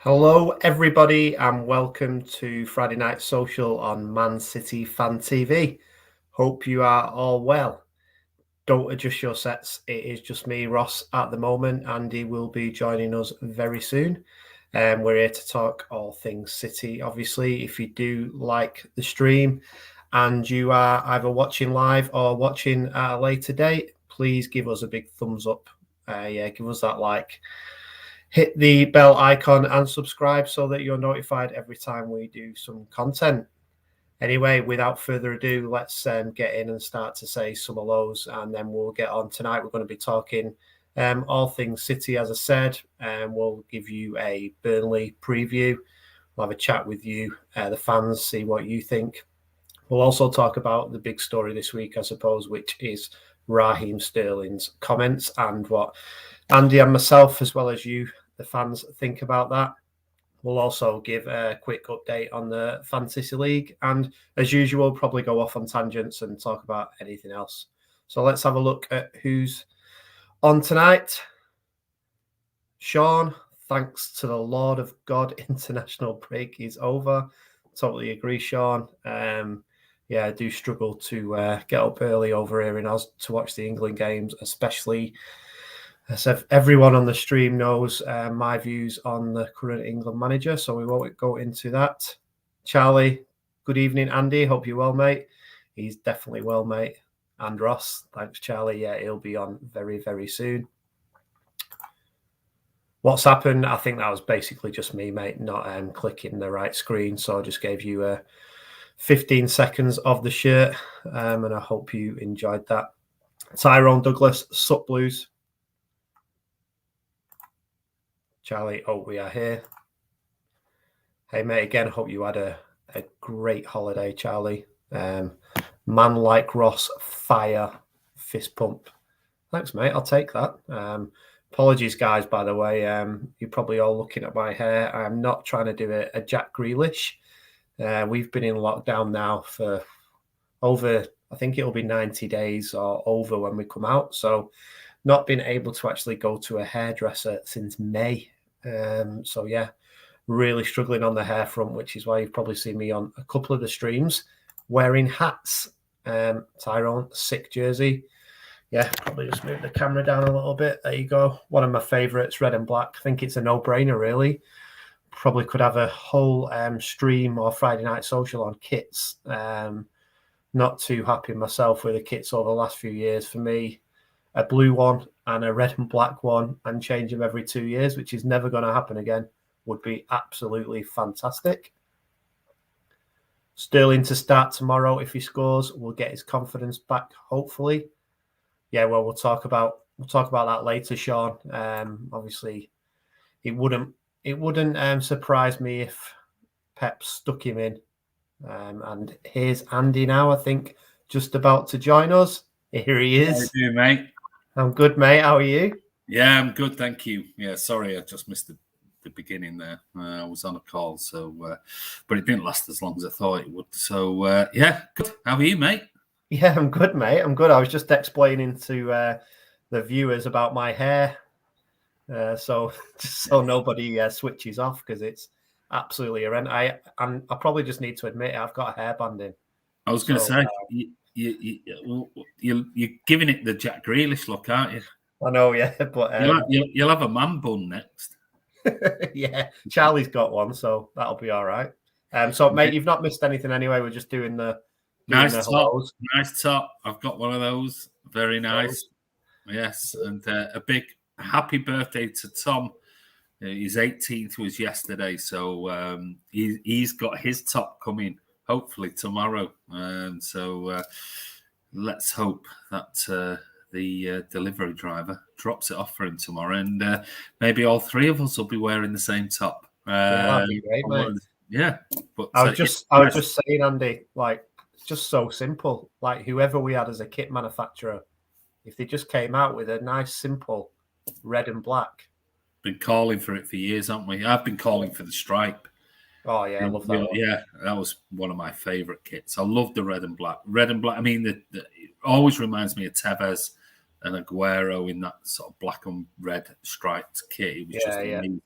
Hello, everybody, and welcome to Friday Night Social on Man City Fan TV. Hope you are all well. Don't adjust your sets. It is just me, Ross, at the moment. Andy will be joining us very soon. We're here to talk all things City. Obviously, if you do like the stream and you are either watching live or watching at a later date, please give us a big thumbs up. Give us that like. Hit the bell icon and subscribe so that you're notified every time we do some content. Anyway, without further ado, let's get in and start to say some hellos, and then we'll get on. Tonight we're going to be talking all things City, as I said, and we'll give you a Burnley preview. We'll have a chat with you, the fans, see what you think. We'll also talk about the big story this week, I suppose, which is Raheem Sterling's comments and what Andy and myself, as well as you, the fans, think about that. We'll also give a quick update on the Fantasy League, and as usual, probably go off on tangents and talk about anything else. So let's have a look at who's on tonight. Sean, thanks to the Lord of God, international break is over. Totally agree, Sean. I do struggle to get up early over here in Oz to watch the England games, especially as everyone on the stream knows my views on the current England manager, so we won't go into that. Charlie, good evening, Andy. Hope you're well, mate. He's definitely well, mate. And Ross, thanks, Charlie. Yeah, he'll be on very, very soon. What's happened? I think that was basically just me, mate, not clicking the right screen. So I just gave you 15 seconds of the shirt, and I hope you enjoyed that. Tyrone Douglas, Sup Blues. Charlie, we are here. Hey, mate, again, hope you had a great holiday, Charlie. Man like Ross, fire, fist pump. Thanks, mate. I'll take that. Apologies, guys, by the way. You're probably all looking at my hair. I'm not trying to do a Jack Grealish. We've been in lockdown now for over, I think it'll be 90 days or over when we come out. So not been able to actually go to a hairdresser since May. Really struggling on the hair front, which is why you've probably seen me on a couple of the streams wearing hats. Tyrone, sick jersey. Yeah, probably just move the camera down a little bit. There you go. One of my favourites, red and black. I think it's a no-brainer, really. Probably could have a whole stream or Friday Night Social on kits. Not too happy myself with the kits over the last few years. For me, a blue one and a red and black one and change them every 2 years, which is never going to happen again, would be absolutely fantastic. Sterling to start tomorrow. If he scores, we'll get his confidence back, hopefully. Yeah, well, we'll talk about that later, Sean. Obviously, it wouldn't surprise me if Pep stuck him in. And here's Andy now, I think, just about to join us. Here he is. How are you doing, mate? I'm good, mate. How are you? Yeah, I'm good, thank you. Yeah, sorry, I just missed the beginning there. I was on a call, but it didn't last as long as I thought it would. So, yeah, good. How are you, mate? Yeah, I'm good, mate. I'm good. I was just explaining to the viewers about my hair, so nobody switches off, because it's absolutely horrendous. I probably just need to admit I've got a hairband in. I was going to say, you're giving it the Jack Grealish look, aren't you? I know, yeah, but you'll have a man bun next. Yeah, Charlie's got one, so that'll be all right. So, mate, you've not missed anything anyway. We're just doing the nice top. Nice top. I've got one of those. Very nice. So, yes, and a big happy birthday to Tom. His 18th was yesterday, so he's got his top coming hopefully tomorrow. So let's hope that the delivery driver drops it off for him tomorrow, and maybe all three of us will be wearing the same top. That'd be great, mate. Yeah, but I was just saying, Andy, like, it's just so simple. Like, whoever we had as a kit manufacturer, if they just came out with a nice, simple red and black. Been calling for it for years, haven't we? I've been calling for the stripe. Oh, yeah, I love that one. Yeah, that was one of my favourite kits. I love the red and black. Red and black, I mean, it always reminds me of Tevez and Aguero in that sort of black and red striped kit. It was just amazing.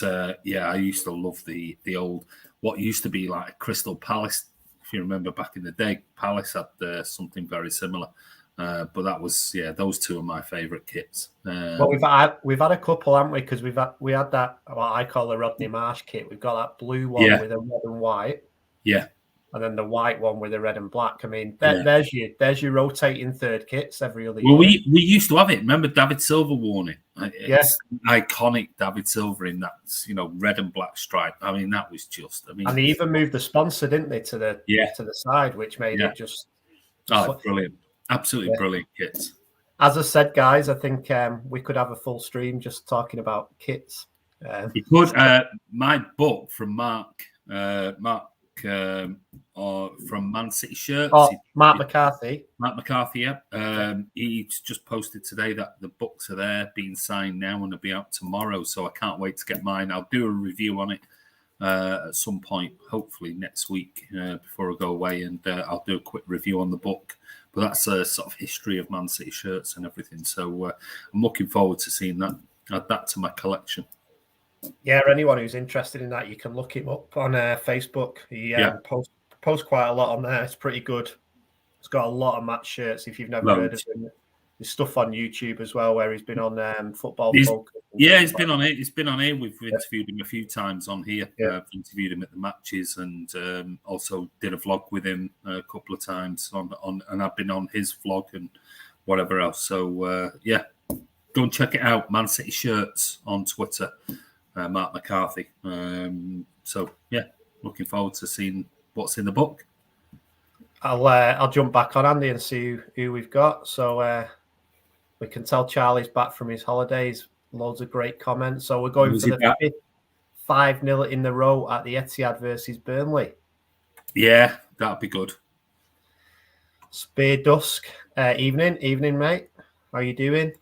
But I used to love the old, what used to be like a Crystal Palace. If you remember back in the day, Palace had something very similar. But that was, those two are my favourite kits. Well, we've had a couple, haven't we? Because we had that, what I call the Rodney Marsh kit. We've got that blue one with a red and white. Yeah. And then the white one with the red and black. I mean, there's your rotating third kits every other year. We used to have it. Remember David Silver wore it? It's iconic David Silver in that, red and black stripe. I mean, that was just, and they even moved the sponsor, didn't they, to the side, which made it just brilliant. Absolutely brilliant kits. As I said, guys, I think we could have a full stream just talking about kits. You could. My book from Mark from Man City Shirts. Mark McCarthy. Mark McCarthy, yeah. He's just posted today that the books are there, being signed now, and they'll be out tomorrow. So I can't wait to get mine. I'll do a review on it at some point, hopefully next week before I go away, and I'll do a quick review on the book. But that's a sort of history of Man City Shirts and everything. So I'm looking forward to seeing that. Add that to my collection. Yeah, anyone who's interested in that, you can look him up on Facebook. He posts quite a lot on there. It's pretty good. It's got a lot of match shirts. If you've never heard of him, there's stuff on YouTube as well where he's been on Football Focus. He's been on it. He's been on here. We've interviewed him a few times on here. I've interviewed him at the matches, and also did a vlog with him a couple of times on, and I've been on his vlog and whatever else. So go and check it out. Man City Shirts on Twitter. Mark McCarthy. Looking forward to seeing what's in the book. I'll jump back on Andy and see who we've got. So we can tell Charlie's back from his holidays. Loads of great comments. So we're going for the fifth 5-0 in the row at the Etihad versus Burnley. Yeah, that'd be good. Spear Dusk. Evening, mate. How you doing?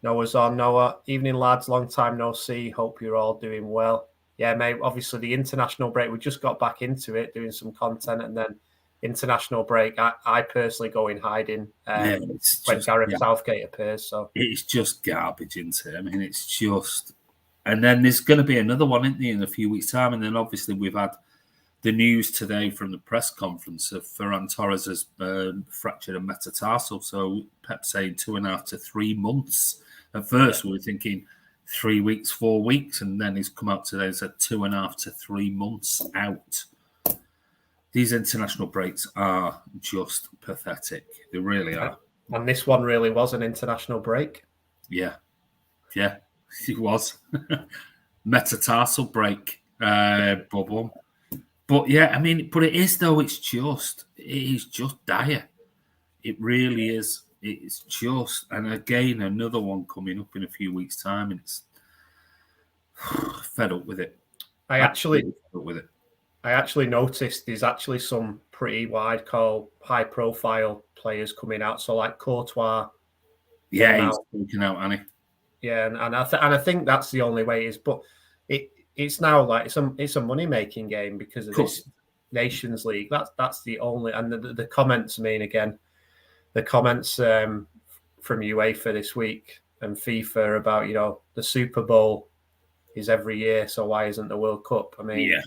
Noah's on. Noah, evening, lads. Long time no see. Hope you're all doing well. Yeah, mate. Obviously, the international break. We just got back into it, doing some content, and then international break. I personally go in hiding when Gareth Southgate appears. So it's just garbage, isn't it? I mean, it's just. And then there's going to be another one, isn't there, in a few weeks' time? And then obviously we've had the news today from the press conference of Ferran Torres has fractured a metatarsal. So Pep saying 2.5 to 3 months. At first, we were thinking 3 weeks, 4 weeks, and then he's come out today and said 2.5 to 3 months out. These international breaks are just pathetic. They really are. And this one really was an international break. Yeah, it was. Metatarsal break, bubble. But yeah, I mean, but it is though. It is just dire. It really is. It's just, and again, another one coming up in a few weeks' time, and it's fed up with it. I actually noticed there's actually some pretty high-profile players coming out. So like Courtois. Yeah, he's talking out, Annie. Yeah, and I think that's the only way it is. But it's now like it's a money-making game because of this Nations League. That's the only, and the comments mean again. The comments from UEFA this week and FIFA about, the Super Bowl is every year, so why isn't the World Cup? I mean, yeah.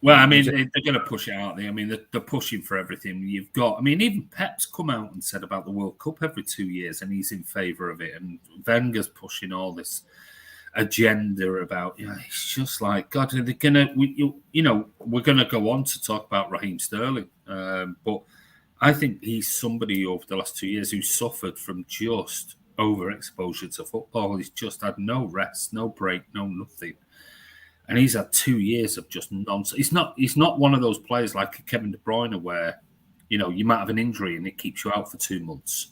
Well, I mean, they're going to push it out there. I mean, they're pushing for everything you've got. I mean, even Pep's come out and said about the World Cup every 2 years, and he's in favour of it. And Wenger's pushing all this agenda about, it's just like, God, they're going to, we're going to go on to talk about Raheem Sterling, but I think he's somebody over the last 2 years who suffered from just overexposure to football. He's just had no rest, no break, no nothing. And he's had 2 years of just nonsense. He's not one of those players like Kevin De Bruyne where, you might have an injury and it keeps you out for 2 months.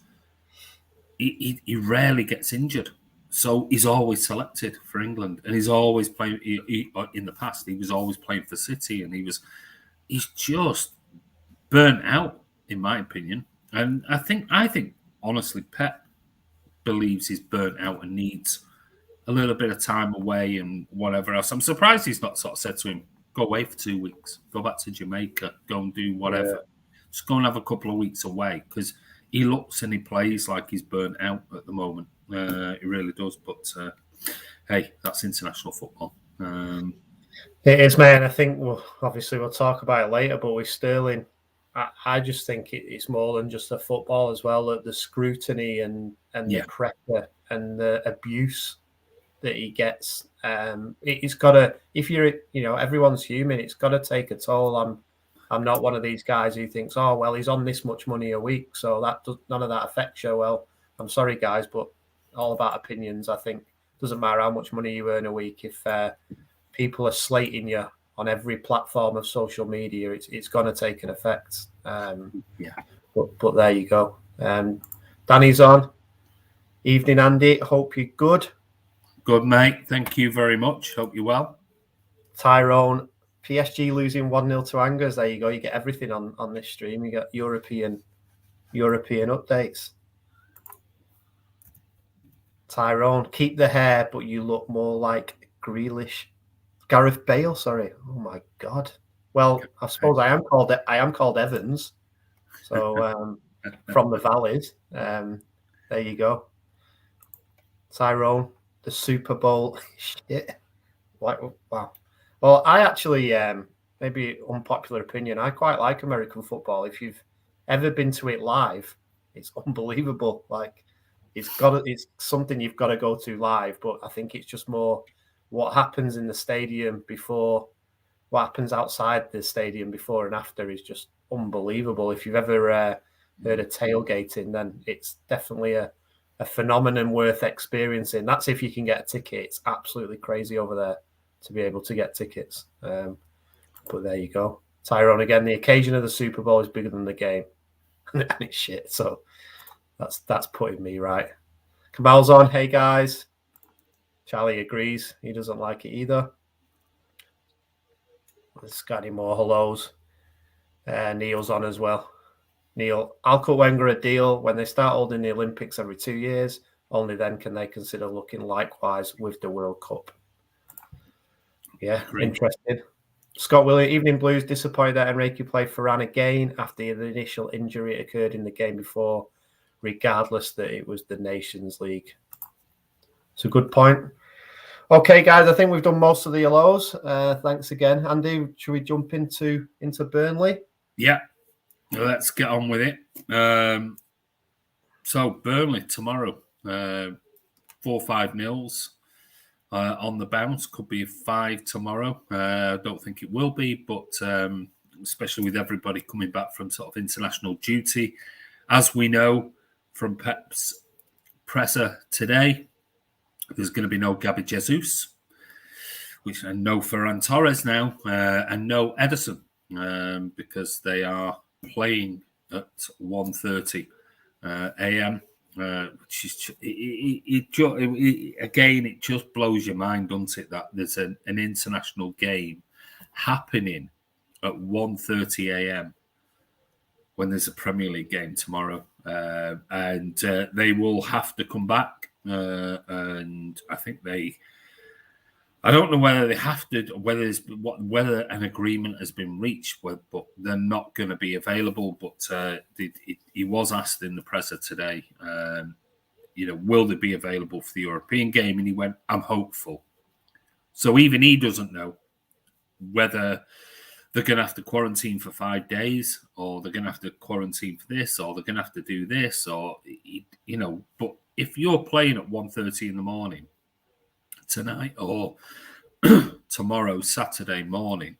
He rarely gets injured. So he's always selected for England. And he's always playing, in the past, he was always playing for City. And he's just burnt out, in my opinion. And I think honestly, Pep believes he's burnt out and needs a little bit of time away and whatever else. I'm surprised he's not sort of said to him, go away for 2 weeks, go back to Jamaica, go and do whatever. Yeah. Just go and have a couple of weeks away, because he looks and he plays like he's burnt out at the moment. He really does. But hey, that's international football. It is, mate. And I think, well, obviously, we'll talk about it later, but with Sterling, I just think it's more than just a football as well. The scrutiny and the pressure and the abuse that he gets. It's got to, if you're, everyone's human, it's got to take a toll. I'm not one of these guys who thinks, oh, well, he's on this much money a week, so none of that affects you. Well, I'm sorry, guys, but all about opinions. I think it doesn't matter how much money you earn a week if people are slating you on every platform of social media. It's going to take an effect. But there you go. Danny's on. Evening, Andy. Hope you're good. Good, mate. Thank you very much. Hope you're well. Tyrone, PSG losing 1-0 to Angers. There you go. You get everything on this stream. You got European updates. Tyrone, keep the hair, but you look more like Gareth Bale. Sorry. Oh my God. Well, I suppose I am called Evans. So from the Valleys. There you go. Tyrone, the Super Bowl shit. Wow. Well, I actually, maybe unpopular opinion, I quite like American football. If you've ever been to it live, it's unbelievable. Like, it's something you've got to go to live. But I think it's just more what happens in the stadium before, what happens outside the stadium before and after is just unbelievable. If you've ever heard of tailgating, then it's definitely a phenomenon worth experiencing. That's if you can get a ticket. It's absolutely crazy over there to be able to get tickets. But there you go. Tyrone, again, the occasion of the Super Bowl is bigger than the game. And it's shit. So that's putting me right. Kamal's on. Hey, guys. Charlie agrees. He doesn't like it either. Let's got any more hellos. Neil's on as well. Neil, I'll cut Wenger a deal when they start holding the Olympics every 2 years. Only then can they consider looking likewise with the World Cup. Yeah, interesting. Scott William, Evening Blues, disappointed that Enrique played Varane again after the initial injury occurred in the game before, regardless that it was the Nations League. It's a good point. Okay, guys, I think we've done most of the hellos. Thanks again. Andy, should we jump into Burnley? Yeah, let's get on with it. So Burnley tomorrow, 4-5-0 on the bounce. Could be 5 tomorrow. I don't think it will be, but especially with everybody coming back from sort of international duty. As we know from Pep's presser today, there's going to be no Gabby Jesus, and no Ferran Torres now, and no Ederson, because they are playing at 1:30 a.m. Which is again, it just blows your mind, doesn't it, that there's an international game happening at 1:30 a.m. when there's a Premier League game tomorrow, and they will have to come back, and I think I don't know whether they have to, whether an agreement has been reached, but they're not going to be available. But he was asked in the presser today, will they be available for the European game? And he went, I'm hopeful. So even he doesn't know whether they're going to have to quarantine for 5 days, or they're going to have to quarantine for this, or they're going to have to do this, or, but if you're playing at 1:30 in the morning, tonight or tomorrow, Saturday morning,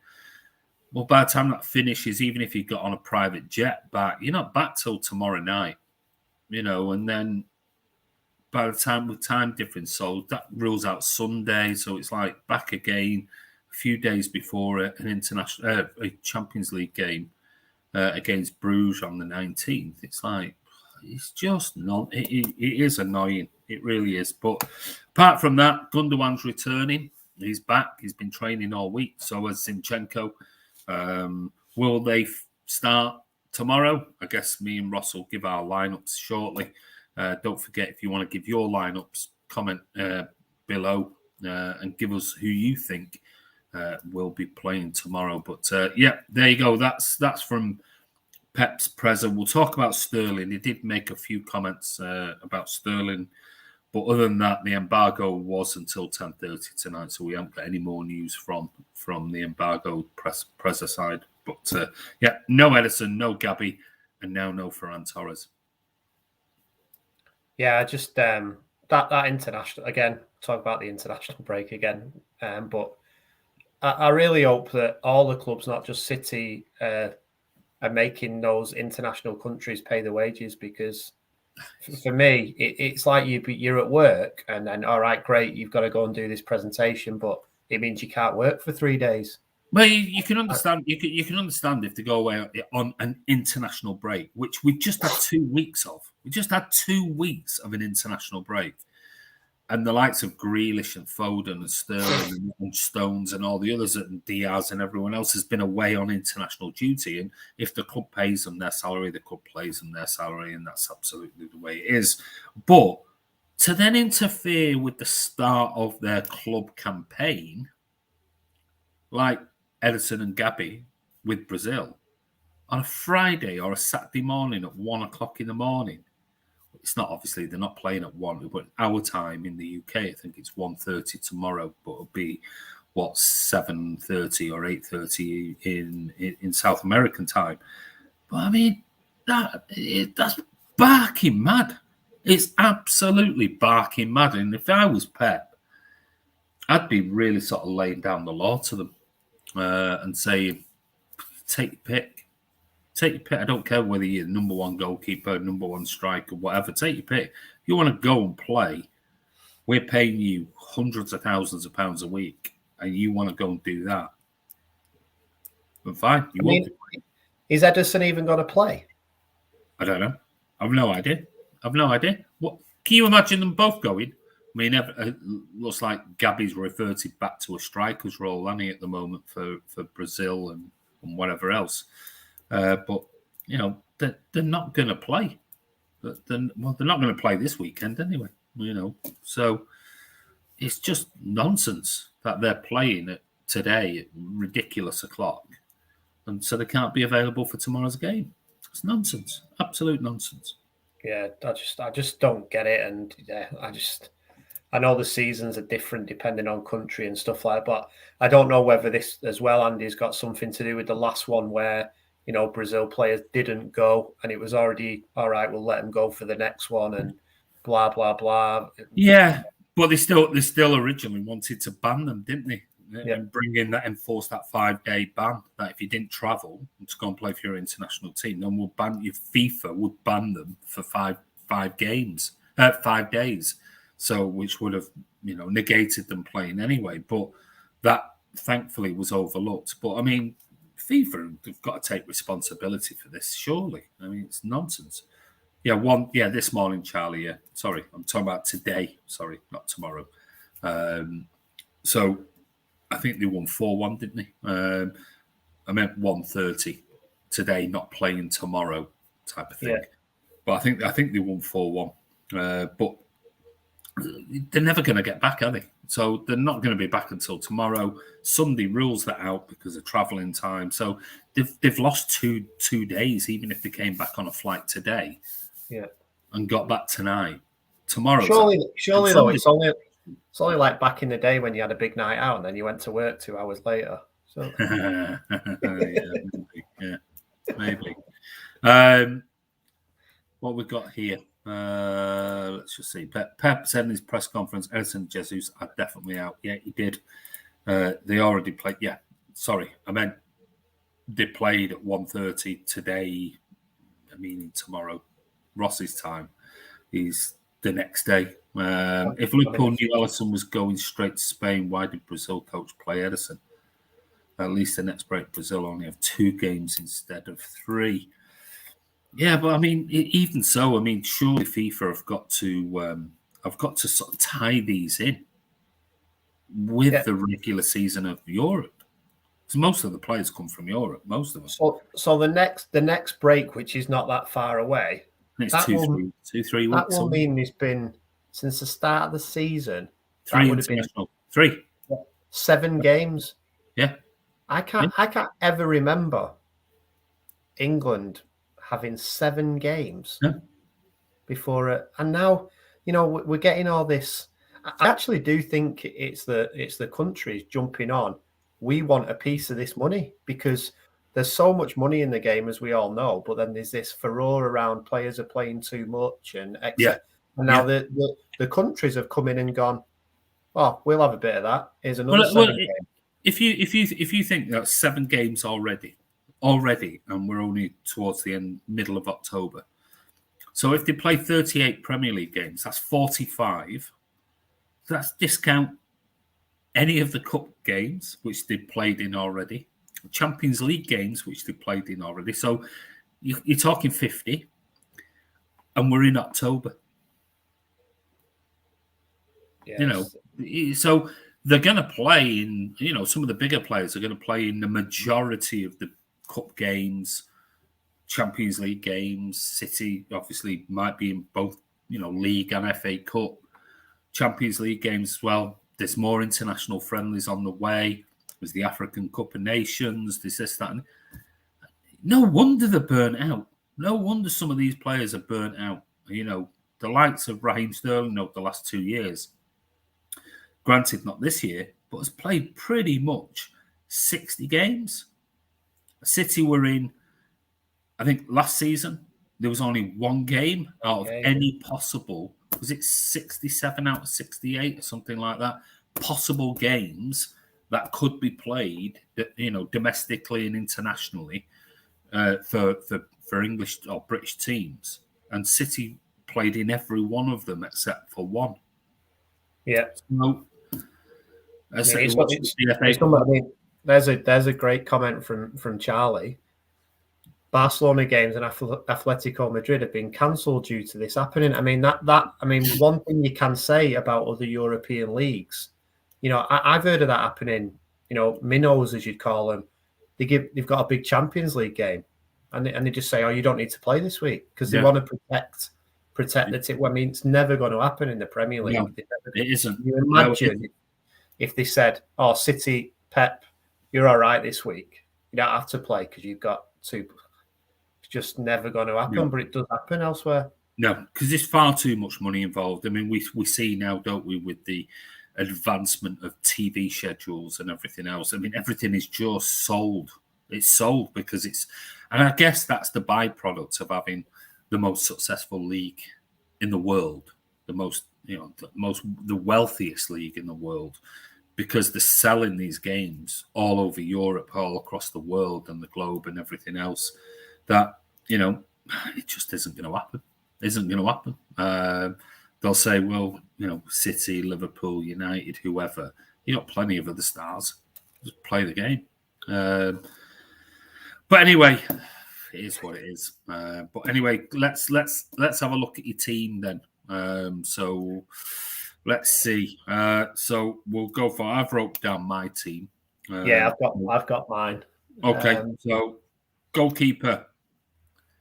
well, by the time that finishes, even if you got on a private jet back, you're not back till tomorrow night, and then by the time with time difference, so that rules out Sunday, so it's like back again a few days before an international a Champions League game against Bruges on the 19th. It's like, it's just not. It is annoying. It really is. But apart from that, Gundogan's returning. He's back. He's been training all week. So has Zinchenko. Will they start tomorrow? I guess me and Ross will give our lineups shortly. Don't forget, if you want to give your lineups, comment below and give us who you think will be playing tomorrow. But yeah, there you go. That's from Pep's presser. We'll talk about Sterling. He did make a few comments about Sterling But other than that, the embargo was until 10:30 tonight, so we haven't got any more news from the embargo presser side. But yeah, no Edison, no Gabby, and now no Ferran Torres. Yeah, just that international again. Talk about the international break again, but I really hope that all the clubs, not just City, are making those international countries pay the wages, because for me, it's like you're at work and then, all right, great, you've got to go and do this presentation, but it means you can't work for 3 days. Well, you can understand. You can understand if they go away on an international break, which we just had 2 weeks of. We just had 2 weeks of an international break, and the likes of Grealish and Foden and Sterling and Stones and all the others and Diaz and everyone else has been away on international duty. And if the club pays them their salary, the club pays them their salary, and that's absolutely the way it is. But to then interfere with the start of their club campaign, like Edison and Gabby with Brazil, on a Friday or a Saturday morning at 1 o'clock in the morning. It's not, obviously, they're not playing at 1, but our time in the UK, I think it's 1:30 tomorrow, but it'll be, 7:30 or 8:30 in South American time. But I mean, that's barking mad. It's absolutely barking mad. And if I was Pep, I'd be really sort of laying down the law to them and saying, take your pick. Take your pick. I don't care whether you're number one goalkeeper, number one striker, whatever. Take your pick. If you want to go and play, we're paying you hundreds of thousands of pounds a week, and you want to go and do that, then fine. You won't. Is Edison even going to play? I don't know. I've no idea. What can you imagine them both going? I mean, it looks like Gabby's reverted back to a striker's role, hasn't he, at the moment for Brazil and whatever else. But, you know, they're not going to play. They're not going to play this weekend anyway, you know. So it's just nonsense that they're playing it today at ridiculous o'clock. And so they can't be available for tomorrow's game. It's nonsense. Absolute nonsense. Yeah, I just don't get it. And yeah, I know the seasons are different depending on country and stuff like that, but I don't know whether this as well, Andy's got something to do with the last one where, you know, Brazil players didn't go and it was already, all right, we'll let them go for the next one and blah, blah, blah. Yeah, but they still originally wanted to ban them, didn't they? Yeah. And enforce that 5-day ban that if you didn't travel to go and play for your international team, then FIFA would ban them for 5 days. So which would have, you know, negated them playing anyway. But that thankfully was overlooked. But I mean, FIFA have got to take responsibility for this, surely. I mean, it's nonsense. Yeah, this morning, Charlie. Yeah, sorry, I'm talking about today. Sorry, not tomorrow. So I think they won 4-1, didn't they? I meant 1:30 today, not playing tomorrow, type of thing. Yeah. But I think they won 4-1. But they're never going to get back, are they? So they're not going to be back until tomorrow. Sunday rules that out because of travelling time. So they've lost two days, even if they came back on a flight today. Yeah. And got back tonight. Tomorrow. Surely though, it's only like back in the day when you had a big night out and then you went to work 2 hours later. So maybe. What we've got here. Let's just see. Pep said in his press conference, Edison Jesus are definitely out. Yeah, he did. They already played. Yeah, sorry. I meant they played at 1:30 today, meaning tomorrow. Ross's time is the next day. If Liverpool knew Alisson was going straight to Spain, why did Brazil coach play Edison? At least the next break, Brazil only have 2 games instead of 3. Yeah, but I mean, even so, I mean, surely FIFA have got to sort of tie these in with the regular season of Europe, because most of the players come from Europe. Most of them. So the next break, which is not that far away, it's 2-3 weeks. That will mean it's been since the start of the season. 3 international. 3. 7 games. Yeah. I can't ever remember England having 7 games before it. And now we're getting all this. I actually do think it's the countries jumping on. We want a piece of this money because there's so much money in the game, as we all know. But then there's this furore around players are playing too much and etc. And now the countries have come in and gone, oh, we'll have a bit of that. Here's another 7 games. If you think that's 7 games already, and we're only towards the middle of October. So if they play 38 Premier League games, that's 45. So that's discount any of the cup games which they've played in already, Champions League games which they've played in already. So you're talking 50, and we're in October. Yes. So they're going to play in, some of the bigger players are going to play in the majority of the cup games, Champions League games. City obviously might be in both, League and FA Cup. Champions League games as well. There's more international friendlies on the way. There's the African Cup of Nations. There's this, that. And no wonder they're burnt out. No wonder some of these players are burnt out. The likes of Raheem Sterling over the last 2 years. Granted, not this year, but has played pretty much 60 games. City were in, I think, last season, there was only 1 game out of any possible, was it 67 out of 68 or something like that, possible games that could be played, domestically and internationally for English or British teams. And City played in every one of them except for 1. Yeah. So, there's a great comment from Charlie. Barcelona games and Atletico Madrid have been cancelled due to this happening. I mean, one thing you can say about other European leagues, I've heard of that happening. Minnows, as you'd call them, they've got a big Champions League game, and they just say, "Oh, you don't need to play this week," because they want to protect the team. I mean, it's never going to happen in the Premier League. No, it isn't. You imagine if they said, "Oh, City, Pep, you're all right this week. You don't have to play because you've got 2." It's just never going to happen, but it does happen elsewhere. No, because there's far too much money involved. I mean, we see now, don't we, with the advancement of TV schedules and everything else. I mean, everything is just sold. It's sold because and I guess that's the byproduct of having the most successful league in the world, the wealthiest league in the world, because they're selling these games all over Europe, all across the world and the globe and everything else. That it just isn't going to happen. Isn't going to happen. They'll say, well, City, Liverpool, United, whoever. You got plenty of other stars. Just play the game. But anyway, it is what it is. But anyway, let's have a look at your team then. So let's see. So we'll go for. I've wrote down my team. Yeah, I've got mine. Okay, so goalkeeper.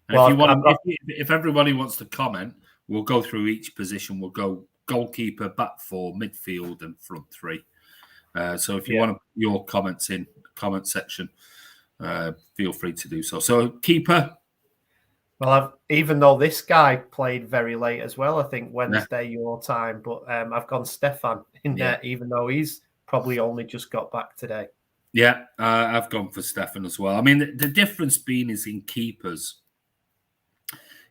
And if everybody wants to comment, we'll go through each position. We'll go goalkeeper, back 4, midfield, and front 3. So if you want to put your comments in the comment section, feel free to do so. So keeper. Well, even though this guy played very late as well, I think Wednesday your time, but I've gone Stefan in there, even though he's probably only just got back today. Yeah, I've gone for Stefan as well. I mean, the difference being is in keepers.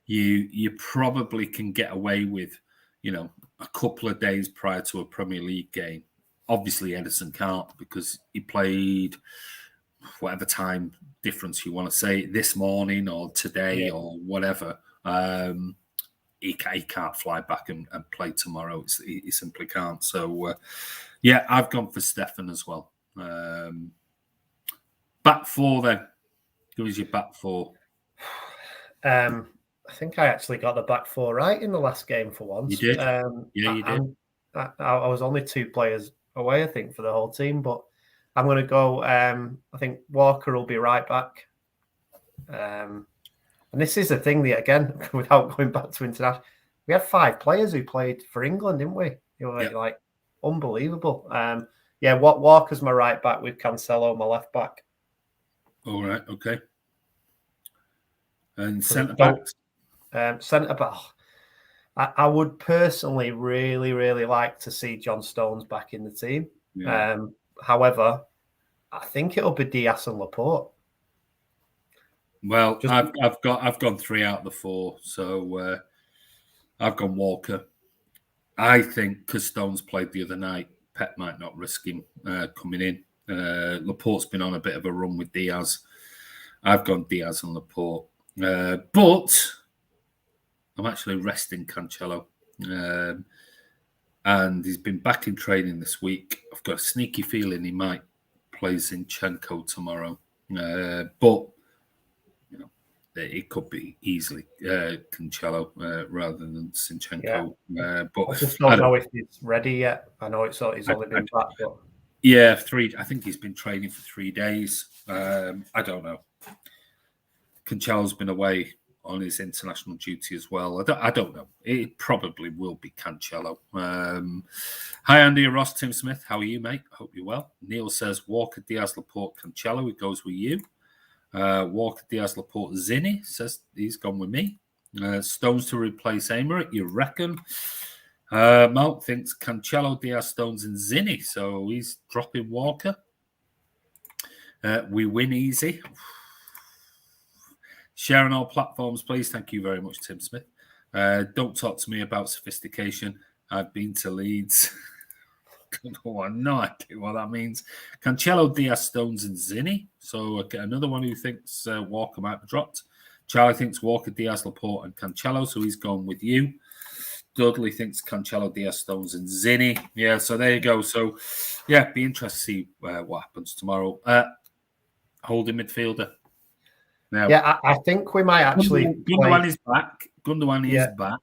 You probably can get away with, a couple of days prior to a Premier League game. Obviously, Edison can't because he played whatever time difference you want to say, this morning or today or whatever. He can't fly back and play tomorrow. He simply can't. So, I've gone for Stefan as well. Back 4 then. Who is your back 4? I think I actually got the back 4 right in the last game for once. You did? You did. I was only 2 players away, I think, for the whole team, but I'm going to go. I think Walker will be right back. And this is the thing that, again, without going back to international, we had 5 players who played for England, didn't we? Like unbelievable. Walker's my right back with Cancelo my left back. All right, okay. And centre backs. Centre back. I would personally really, really like to see John Stones back in the team. Yeah. However, I think it'll be Diaz and Laporte. Well, I've gone 3 out of the 4, so I've gone Walker. I think because Stones played the other night, Pep might not risk him coming in. Laporte's been on a bit of a run with Diaz. I've gone Diaz and Laporte, but I'm actually resting Cancelo. And he's been back in training this week. I've got a sneaky feeling he might play Zinchenko tomorrow. But you know, it could be easily Cancelo rather than Zinchenko. But I just don't know if he's ready yet. I know he's only been back, but yeah, 3. I think he's been training for 3 days. I don't know. Cancelo's been away on his international duty as well. I don't know. It probably will be Cancelo. Hi, Andy Ross, Tim Smith. How are you, mate? Hope you're well. Neil says Walker, Diaz, Laporte, Cancelo. It goes with you. Walker, Diaz, Laporte, Zinni says he's gone with me. Stones to replace Aymeric, you reckon? Mark thinks Cancelo, Diaz, Stones, and Zinni. So he's dropping Walker. We win easy. Share on all platforms, please. Thank you very much, Tim Smith. Don't talk to me about sophistication. I've been to Leeds. Oh, no idea what that means. Cancelo, Diaz, Stones, and Zinni. So another one who thinks Walker might be dropped. Charlie thinks Walker, Diaz, Laporte, and Cancelo. So he's gone with you. Dudley thinks Cancelo, Diaz, Stones, and Zinni. Yeah, so there you go. So, yeah, be interested to see what happens tomorrow. Holding midfielder. Now, yeah, I think we might actually. Gundogan is back. Gundogan is back.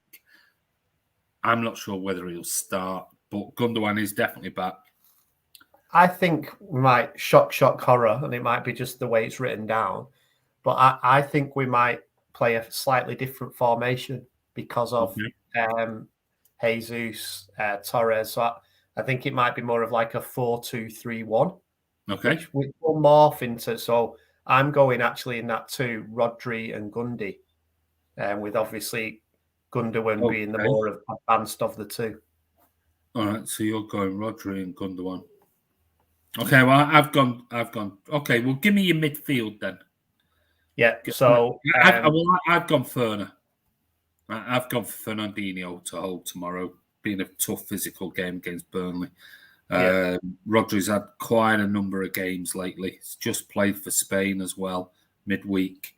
I'm not sure whether he'll start, but Gundogan is definitely back. I think we might shock horror, and it might be just the way it's written down. But I think we might play a slightly different formation because of Jesus, Torres. So I think it might be more of like a 4-2-3-1. Okay. Which will morph into. So I'm going actually in that too, Rodri and Gundy, with obviously Gundogan being the more advanced of the two. All right, so you're going Rodri and Gundogan. Okay, well, I've gone. Okay, well, give me your midfield then. Yeah, so I've gone Ferner. I've gone for Fernandinho to hold tomorrow, being a tough physical game against Burnley. Rodri's had quite a number of games lately. He's just played for Spain as well, midweek.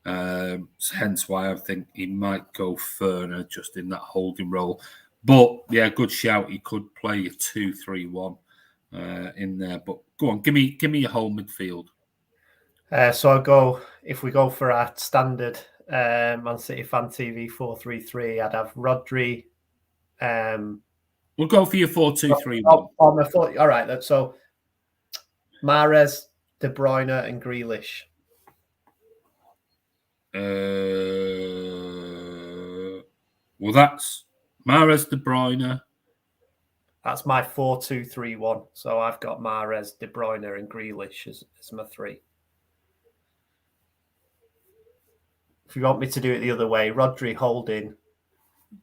Hence why I think he might go Ferner just in that holding role. But, yeah, good shout. He could play a 2-3-1 in there. But go on, give me your whole midfield. So I'll go, if we go for our standard Man City Fan TV 4-3-3, I'd have Rodri. We'll go for your 4-2-3-1. All right, so Mahrez, De Bruyne, and Grealish. Well, that's Mahrez, De Bruyne. That's my 4-2-3-1. So I've got Mahrez, De Bruyne, and Grealish as my 3. If you want me to do it the other way, Rodri holding,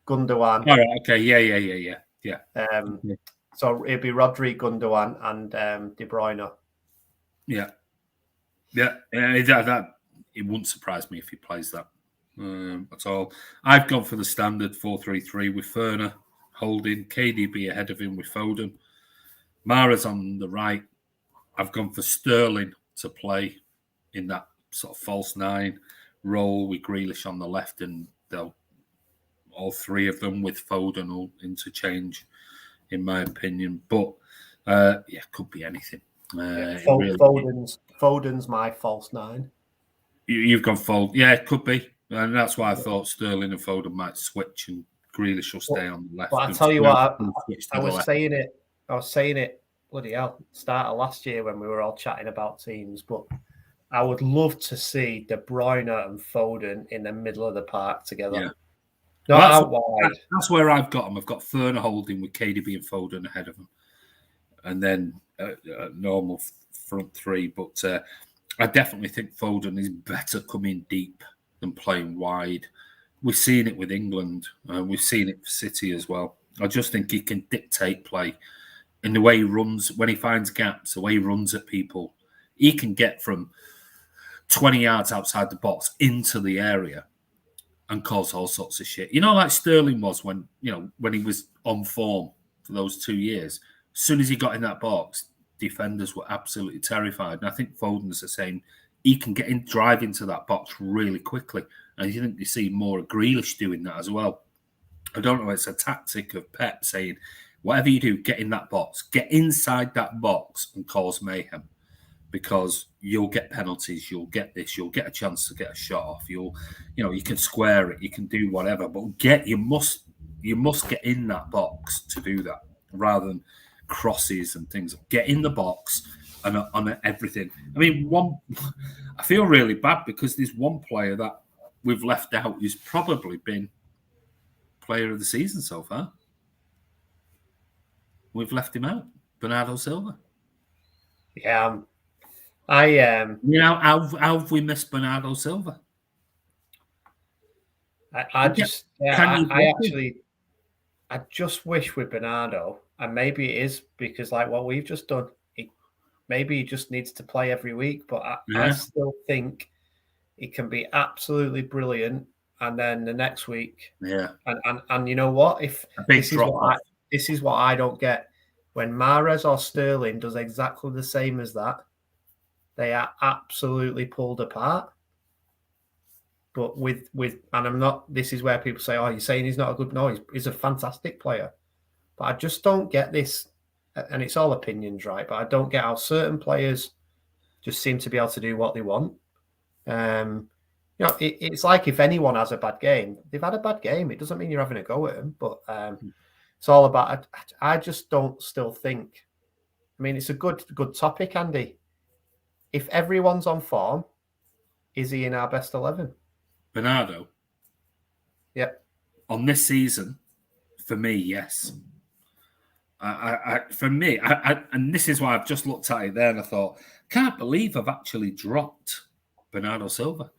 Gundogan. All right, okay, yeah. So it'd be Rodri, Gundogan, and De Bruyne. Yeah. That it wouldn't surprise me if he plays that at all. I've gone for the standard 4-3-3 with Ferner holding, KDB ahead of him with Foden. Mahrez on the right. I've gone for Sterling to play in that sort of false 9 role with Grealish on the left, and they'll all 3 of them with Foden will interchange, in my opinion. But could be anything. Foden's my false 9. You've gone Foden. Yeah, it could be. And that's why I thought Sterling and Foden might switch and Grealish will stay on the left. But I'll tell you what, I was saying it, bloody hell, start of last year when we were all chatting about teams. But I would love to see De Bruyne and Foden in the middle of the park together. Yeah. Not out wide. That's where I've got them. I've got Ferner holding with KDB and Foden ahead of them. And then normal front 3. But I definitely think Foden is better coming deep than playing wide. we've seen it with England, and we've seen it for City as well. I just think he can dictate play in the way he runs, when he finds gaps, the way he runs at people. He can get from 20 yards outside the box into the area and cause all sorts of shit. Like Sterling was when he was on form for those 2 years. As soon as he got in that box, defenders were absolutely terrified. And I think Foden's the same. He can drive into that box really quickly. And you think you see more of Grealish doing that as well. I don't know. It's a tactic of Pep saying, whatever you do, get in that box. Get inside that box and cause mayhem. Because you'll get penalties, you'll get this, you'll get a chance to get a shot off. You can square it, you can do whatever. But you must get in that box to do that, rather than crosses and things. Get in the box and on everything. I mean, I feel really bad because there's one player that we've left out who's probably been player of the season so far. We've left him out, Bernardo Silva. Yeah, how have we missed Bernardo Silva? I just wish with Bernardo, and maybe it is because like what we've just done, maybe he just needs to play every week. But I still think he can be absolutely brilliant, and then the next week, and you know what? If this is what I don't get, when Mahrez or Sterling does exactly the same as that, they are absolutely pulled apart. But and I'm not. This is where people say, "Oh, you're saying he's not a good." No, he's a fantastic player. But I just don't get this, and it's all opinions, right? But I don't get how certain players just seem to be able to do what they want. It's like if anyone has a bad game, they've had a bad game. It doesn't mean you're having a go at them, but it's all about. I just don't still think. I mean, it's a good topic, Andy. If everyone's on form, is he in our best 11? Bernardo? Yeah. On this season, for me, yes. And this is why I've just looked at it there and I thought, can't believe I've actually dropped Bernardo Silva.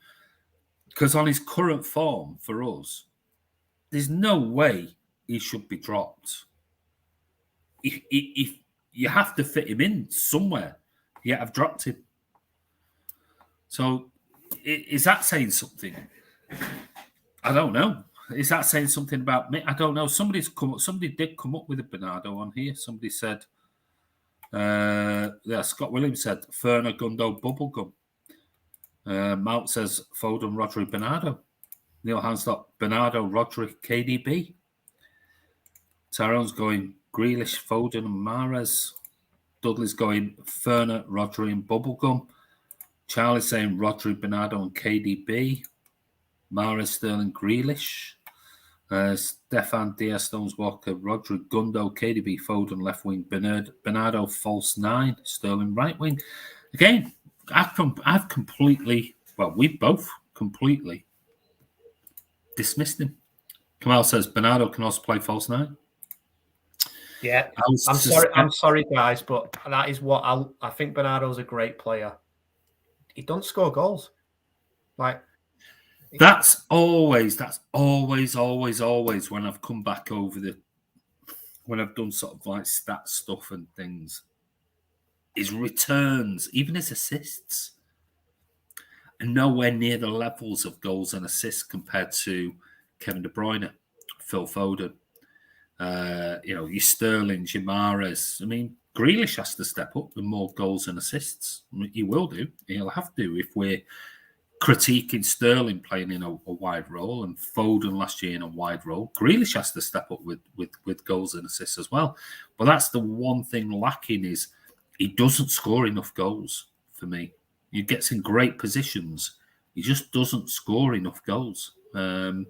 Because on his current form for us, there's no way he should be dropped. If you have to fit him in somewhere, yet I've dropped him. So, is that saying something? I don't know. Is that saying something about me? I don't know. Somebody did come up with a Bernardo on here. Somebody said, Scott Williams said, Ferner, Gundo, Bubblegum. Mount says, Foden, Rodri, Bernardo. Neil Hansdott, Bernardo, Rodri, KDB. Tyrone's going, Grealish, Foden, and Mahrez. Dudley's going, Ferner, Rodri, and Bubblegum. Charlie's saying Rodri, Bernardo, and KDB. Mahrez, Sterling, Grealish. Stefan Diaz, Stones, Walker, Rodri, Gundo, KDB, Foden, left wing. Bernardo, false 9. Sterling, right wing. Again, I've completely, we've both completely dismissed him. Kamal says Bernardo can also play false 9. Yeah, I'm sorry, guys, but that is what I think. Bernardo's a great player. He don't score goals. That's always when I've come back over when I've done sort of like stat stuff and things. His returns, even his assists, are nowhere near the levels of goals and assists compared to Kevin De Bruyne, Phil Foden. Your Sterling, your Mahrez. I mean, Grealish has to step up with more goals and assists. I mean, he will do. He'll have to if we're critiquing Sterling playing in a wide role and Foden last year in a wide role. Grealish has to step up with goals and assists as well. But that's the one thing lacking is he doesn't score enough goals for me. He gets in great positions. He just doesn't score enough goals. But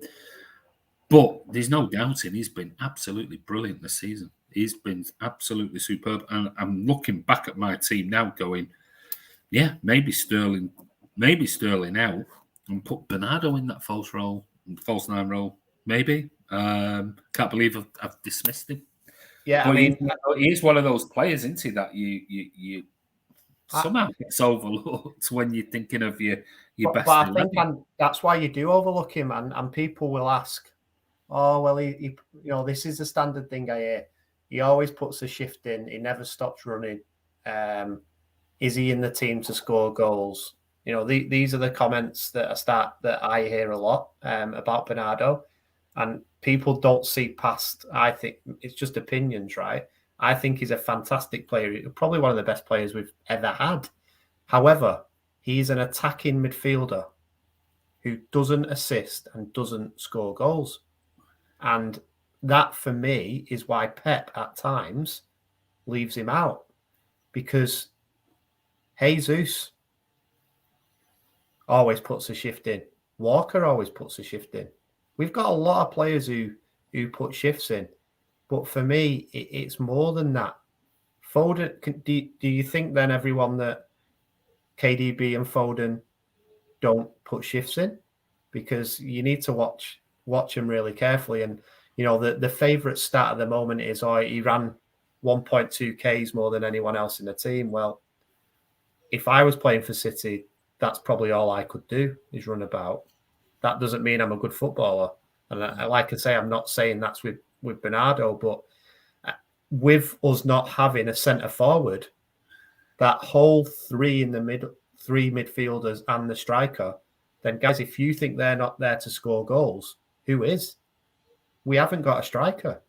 there's no doubting he's been absolutely brilliant this season. He's been absolutely superb. And I'm looking back at my team now going, yeah, maybe Sterling out and put Bernardo in that false 9 role. Maybe. Can't believe I've dismissed him. Yeah, but he is one of those players, isn't he, that you somehow gets overlooked when you're thinking of your best. But I think that's why you do overlook him, and people will ask, "Oh well, he this is the standard thing I hear. He always puts a shift in. He never stops running. Is he in the team to score goals?" These are the comments that I hear a lot about Bernardo, and people don't see past. I think it's just opinions, right? I think he's a fantastic player, probably one of the best players we've ever had. However, he's an attacking midfielder who doesn't assist and doesn't score goals. And that, for me, is why Pep at times leaves him out, because Jesus always puts a shift in. Walker always puts a shift in. We've got a lot of players who put shifts in. But for me, it's more than that. Foden, do you think then everyone that KDB and Foden don't put shifts in? Because you need to watch them really carefully. And, the favourite stat at the moment is, he ran 1.2 Ks more than anyone else in the team. Well, if I was playing for City, that's probably all I could do is run about. That doesn't mean I'm a good footballer. And like I say, I'm not saying that's with Bernardo, but with us not having a centre forward, that whole three midfielders and the striker, then guys, if you think they're not there to score goals, who is? We haven't got a striker.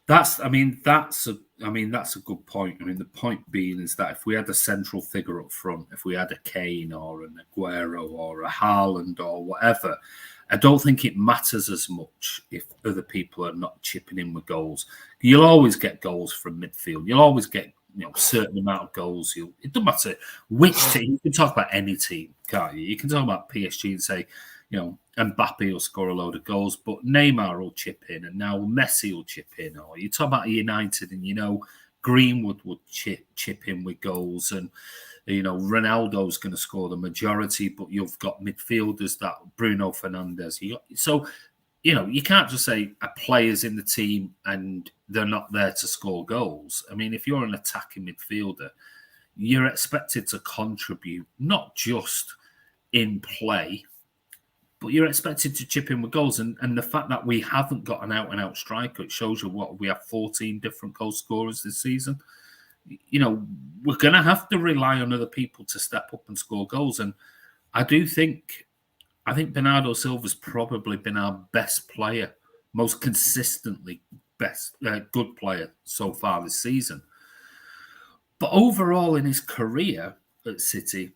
That's a good point. The point being is that if we had a central figure up front, if we had a Kane or an Aguero or a Haaland or whatever, I don't think it matters as much if other people are not chipping in with goals. You'll always get goals from midfield. You'll always get a certain amount of goals. It doesn't matter which team. You can talk about any team, can't you? You can talk about PSG and say, Mbappe will score a load of goals, but Neymar will chip in, and now Messi will chip in. Or you talk about United, and Greenwood would chip in with goals, and Ronaldo's going to score the majority. But you've got midfielders that Bruno Fernandes. You can't just say a player's in the team and they're not there to score goals. If you're an attacking midfielder, you're expected to contribute not just in play, but you're expected to chip in with goals. And the fact that we haven't got an out-and-out striker, it shows you we have 14 different goal scorers this season. We're going to have to rely on other people to step up and score goals. And I think Bernardo Silva's probably been our best player, most consistently good player so far this season. But overall in his career at City,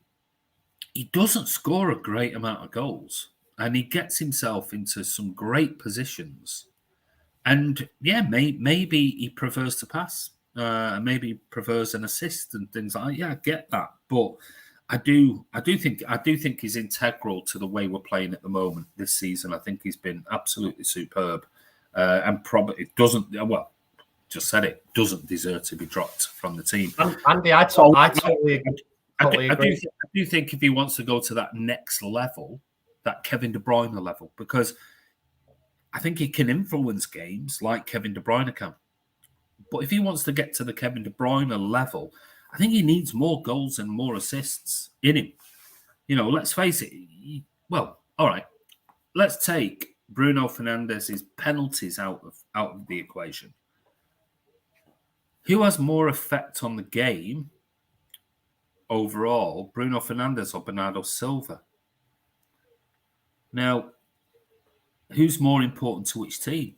he doesn't score a great amount of goals. And he gets himself into some great positions. And maybe he prefers to pass. Maybe he prefers an assist and things like that. Yeah, I get that. But I do think he's integral to the way we're playing at the moment this season. I think he's been absolutely superb. And probably doesn't deserve to be dropped from the team. Andy, I totally agree. I do think if he wants to go to that next level, that Kevin De Bruyne level, because I think he can influence games like Kevin De Bruyne can. But if he wants to get to the Kevin De Bruyne level, I think he needs more goals and more assists in him. Let's face it. All right. Let's take Bruno Fernandes' penalties out of the equation. Who has more effect on the game overall, Bruno Fernandes or Bernardo Silva? Now, who's more important to which team?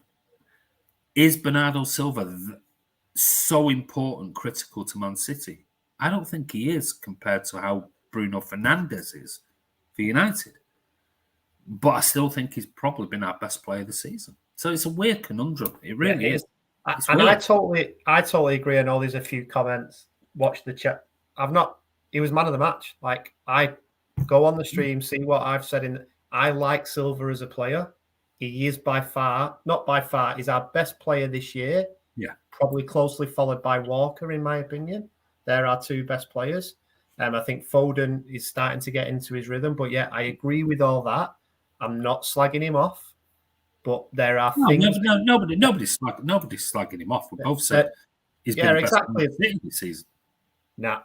Is Bernardo Silva so important, critical to Man City? I don't think he is compared to how Bruno Fernandes is for United. But I still think he's probably been our best player this season. So it's a weird conundrum. It really is. And I totally agree. I know there's a few comments. Watch the chat. He was man of the match. Like, I go on the stream, see what I've said I like Silva as a player. He is he's our best player this year. Yeah. Probably closely followed by Walker, in my opinion. They're our two best players. I think Foden is starting to get into his rhythm. But yeah, I agree with all that. I'm not slagging him off. But there are things. Nobody's slagging him off. We both said he's been the best player this season. Nah.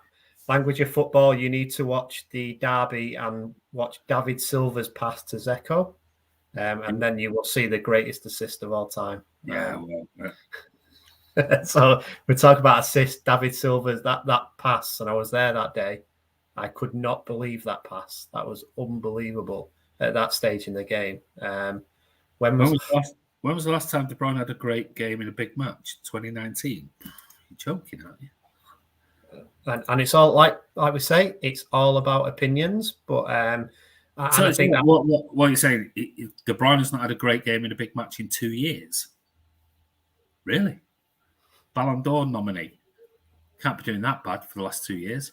language of football, you need to watch the derby and watch David Silva's pass to Zeko. And then you will see the greatest assist of all time. Yeah. So we talk about assist, David Silva's that pass, and I was there that day. I could not believe that pass. That was unbelievable at that stage in the game. When was the last time De Bruyne had a great game in a big match? 2019. You're joking, aren't you? And it's all like we say, it's all about opinions. But so I think what you're saying, De Bruyne has not had a great game in a big match in 2 years. Really? Ballon d'Or nominee. Can't be doing that bad for the last 2 years.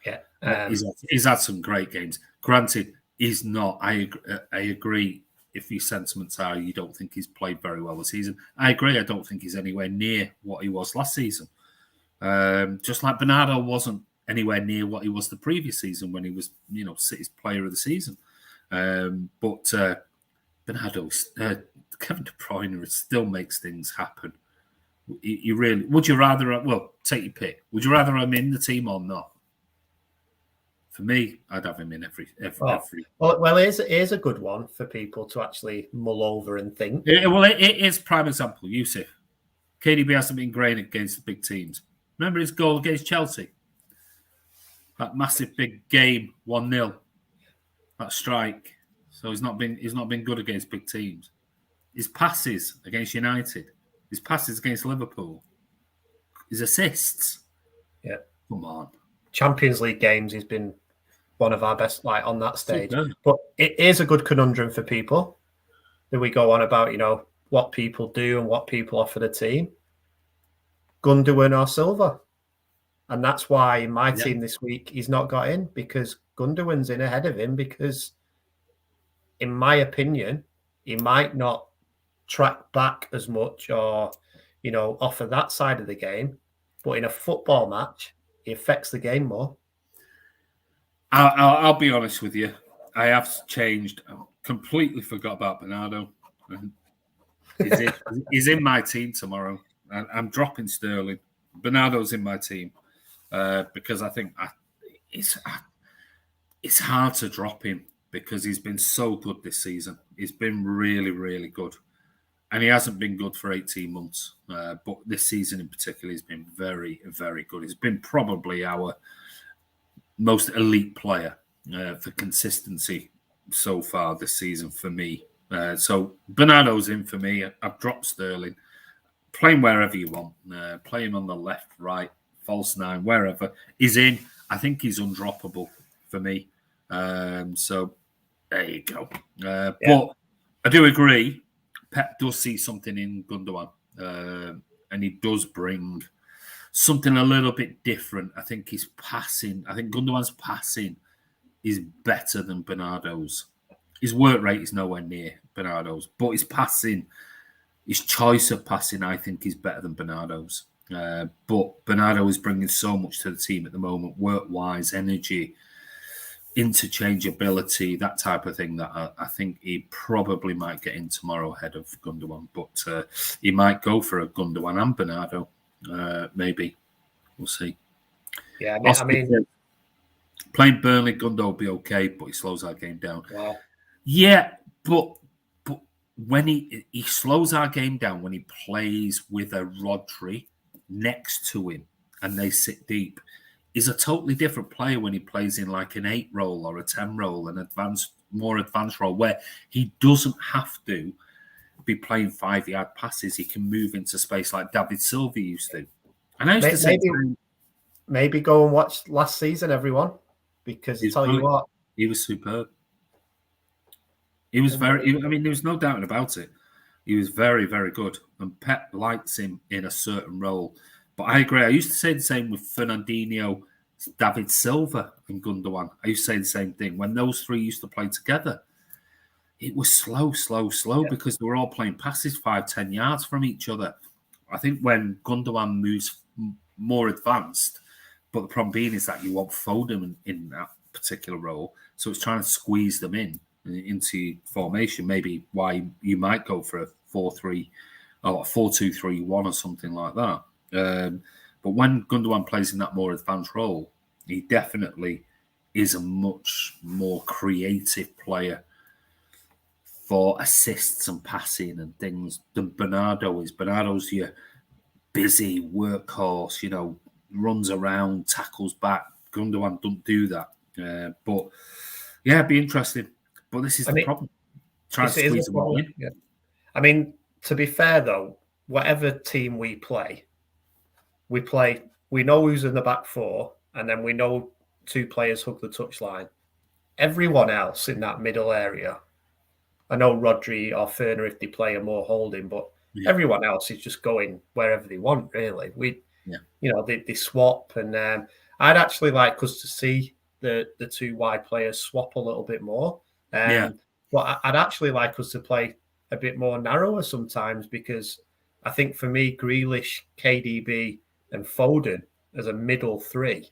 Yeah. He's had some great games. Granted, he's not. I agree. If your sentiments are you don't think he's played very well this season, I agree. I don't think he's anywhere near what he was last season. Just like Bernardo wasn't anywhere near what he was the previous season when he was, City's player of the season. But Bernardo's Kevin De Bruyne still makes things happen. You really would you rather? Well, take your pick. Would you rather him in the team or not? For me, I'd have him in every. Well, here's a good one for people to actually mull over and think. It is prime example. Yusuf, KDB hasn't been great against the big teams. Remember his goal against Chelsea? That massive big game, 1-0. That strike. So he's not been good against big teams. His passes against United, his passes against Liverpool, his assists. Yeah. Come on. Champions League games, he's been one of our best, on that stage. Super. But it is a good conundrum for people that we go on about, what people do and what people offer the team. Gundogan or Silva. And that's why in my team this week, he's not got in, because Gundogan's in ahead of him, because in my opinion, he might not track back as much or, offer that side of the game. But in a football match, he affects the game more. I'll be honest with you. I have changed. I completely forgot about Bernardo. He's in my team tomorrow. I'm dropping Sterling. Bernardo's in my team because I think it's hard to drop him because he's been so good this season. He's been really, really good. And he hasn't been good for 18 months. But this season in particular, he's been very, very good. He's been probably our most elite player for consistency so far this season for me. So Bernardo's in for me. I've dropped Sterling. Play him wherever you want. Play him on the left, right, false nine, wherever. He's in. I think he's undroppable for me. So there you go. But I do agree. Pep does see something in Gundogan, and he does bring something a little bit different. I think his passing, Gundogan's passing is better than Bernardo's. His work rate is nowhere near Bernardo's, but his passing, his choice of passing, I think is better than Bernardo's. But Bernardo is bringing so much to the team at the moment, work-wise, energy, interchangeability, that type of thing, that I think he probably might get in tomorrow ahead of Gundogan. But he might go for a Gundogan and Bernardo, maybe. We'll see. Yeah, I mean playing Burnley, Gundogan will be okay, but he slows our game down. Wow. Yeah, but when he slows our game down when he plays with a Rodri next to him and they sit deep. He's a totally different player when he plays in like an 8 role or a 10 role, an more advanced role, where he doesn't have to be playing 5-yard passes. He can move into space like David Silva used to. And I used to say, maybe go and watch last season, everyone, because you what, he was superb. He was there was no doubt about it. He was very, very good. And Pep likes him in a certain role. But I agree. I used to say the same with Fernandinho, David Silva, and Gundogan. I used to say the same thing. When those three used to play together, it was slow because they were all playing passes 5-10 yards from each other. I think when Gundogan moves more advanced, but the problem being is that you want Foden in that particular role. So it's trying to squeeze them into formation. Maybe why you might go for a 4-3 or a 4-2-3-1 or something like that. But when Gundogan plays in that more advanced role, he definitely is a much more creative player for assists and passing and things than Bernardo is. Bernardo's your busy workhorse, runs around, tackles back. Gundogan don't do that. But yeah, it'd be interesting. But this is the problem. Try to squeeze them all in. Yeah. I mean, to be fair though, whatever team we play, we know who's in the back four, and then we know 2 players hug the touchline. Everyone else in that middle area, I know Rodri or Ferner if they play are more holding, but everyone else is just going wherever they want, really. They swap, and I'd actually like us to see the 2 wide players swap a little bit more. But I'd actually like us to play a bit more narrower sometimes, because I think for me, Grealish, KDB, and Foden as a middle 3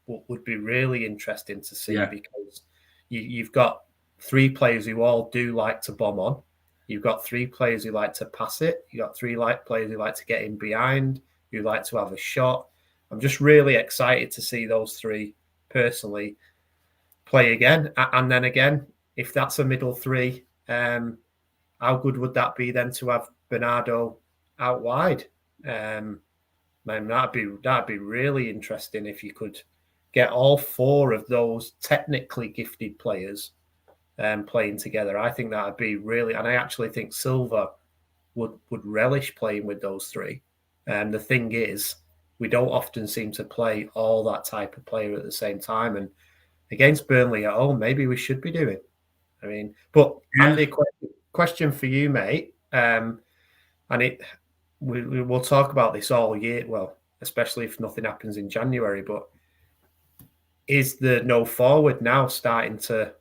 would be really interesting to see, because you've got 3 players who all do like to bomb on. You've got 3 players who like to pass it. You've got 3 players who like to get in behind, who like to have a shot. I'm just really excited to see those 3 personally play again. And then again, if that's a middle 3, how good would that be then to have Bernardo out wide? Man, that'd be really interesting if you could get all 4 of those technically gifted players playing together. I think that'd be really, and I actually think Silva would relish playing with those 3. The thing is, we don't often seem to play all that type of player at the same time. And against Burnley at home, maybe we should be doing. I mean, but Andy, question for you, mate. And we'll talk about this all year. Well, especially if nothing happens in January. But is the no forward now starting to?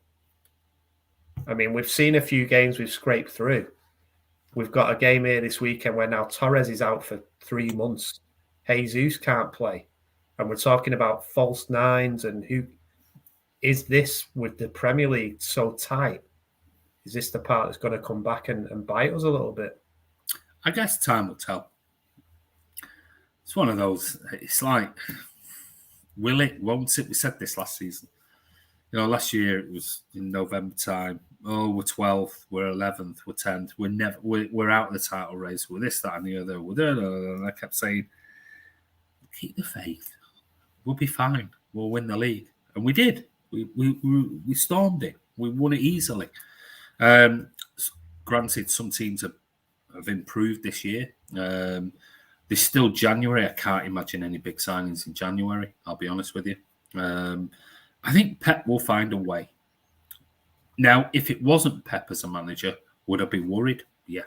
I mean, we've seen a few games we've scraped through. We've got a game here this weekend where now Torres is out for 3 months. Jesus can't play. And we're talking about false 9s, and who is this with the Premier League so tight? Is this the part that's going to come back and bite us a little bit? I guess time will tell. It's one of those, it's like, will it, won't it? We said this last season. Last year it was in November time. Oh, we're 12th, we're 11th, we're 10th. We're out of the title race. We're this, that, and the other. And I kept saying, keep the faith. We'll be fine. We'll win the league. And we did. We stormed it. We won it easily. Granted, some teams have improved this year. There's still January. I can't imagine any big signings in January, I'll be honest with you. I think Pep will find a way. Now, if it wasn't Pep as a manager, would I be worried? Yeah.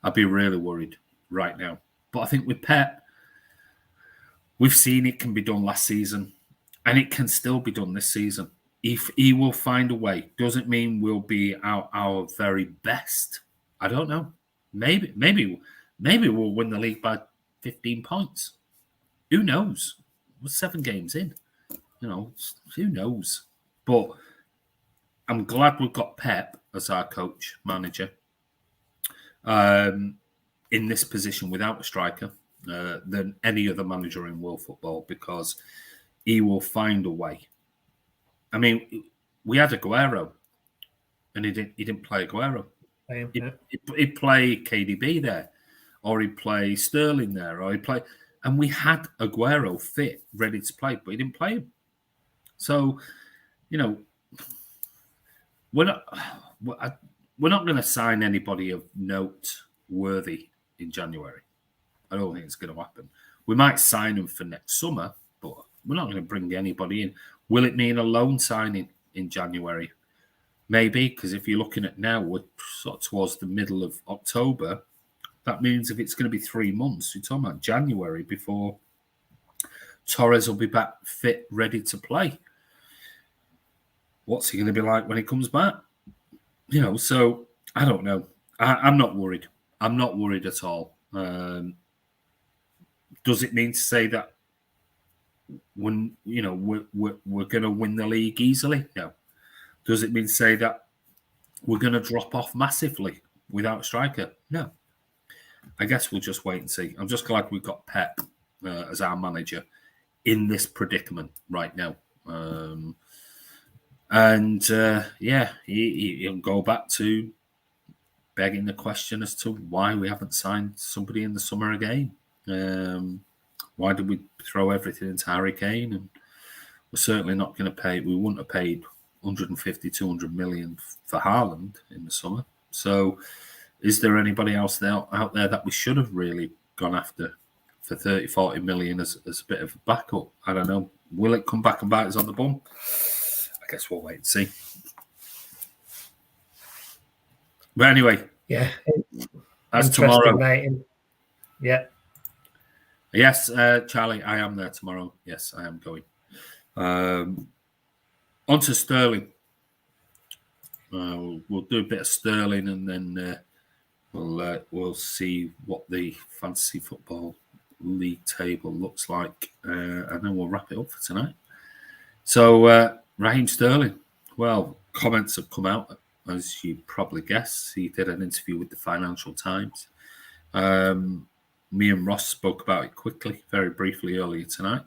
I'd be really worried right now. But I think with Pep, we've seen it can be done last season, and it can still be done this season. If he will find a way, doesn't mean we'll be our very best. I don't know. Maybe we'll win the league by 15 points. Who knows? We're 7 games in. Who knows? But I'm glad we've got Pep as our coach, manager, in this position without a striker than any other manager in world football, because he will find a way. I mean, we had Aguero, and he didn't play Aguero. He'd play KDB there, or he'd play Sterling there, or he'd play, and we had Aguero fit, ready to play, but he didn't play him. So, we're not going to sign anybody of note worthy in January. I don't think it's going to happen. We might sign them for next summer, but we're not going to bring anybody in. Will it mean a loan signing in January? Maybe, because if you're looking at now, we're sort of towards the middle of October. That means if it's going to be 3 months, you're talking about January before Torres will be back fit, ready to play. What's he going to be like when he comes back? So I don't know. I'm not worried. I'm not worried at all. Does it mean to say that when we're going to win the league easily? No. Does it mean to say that we're going to drop off massively without a striker? No. I guess we'll just wait and see. I'm just glad we've got Pep as our manager in this predicament right now. He'll go back to begging the question as to why we haven't signed somebody in the summer again. Why did we throw everything into Harry Kane? And we're certainly not going to pay. We wouldn't have paid 150, 200 million for Haaland in the summer. So is there anybody else out there that we should have really gone after for 30, 40 million as a bit of a backup? I don't know. Will it come back and bite us on the bum? I guess we'll wait and see. But anyway, yeah, that's tomorrow. Mate. Yeah. Yes, Charlie, I am there tomorrow. Yes, I am going. On to Sterling. We'll do a bit of Sterling, and then we'll see what the fantasy football league table looks like, and then we'll wrap it up for tonight. So Raheem Sterling. Well, comments have come out, as you probably guessed. He did an interview with the Financial Times. Me and Ross spoke about it quickly, very briefly earlier tonight.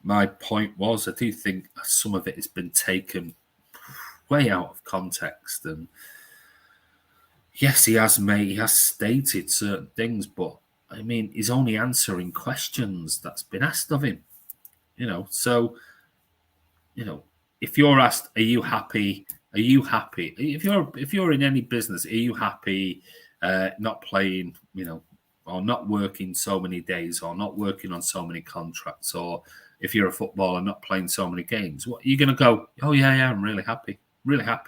My point was, I do think some of it has been taken way out of context, and yes, he has stated certain things, but I mean, he's only answering questions that's been asked of him. So if you're asked, are you happy? Are you happy? If you're in any business, are you happy not playing, or not working so many days, or not working on so many contracts, or if you're a footballer not playing so many games, what are you going to go? Oh yeah, I'm really happy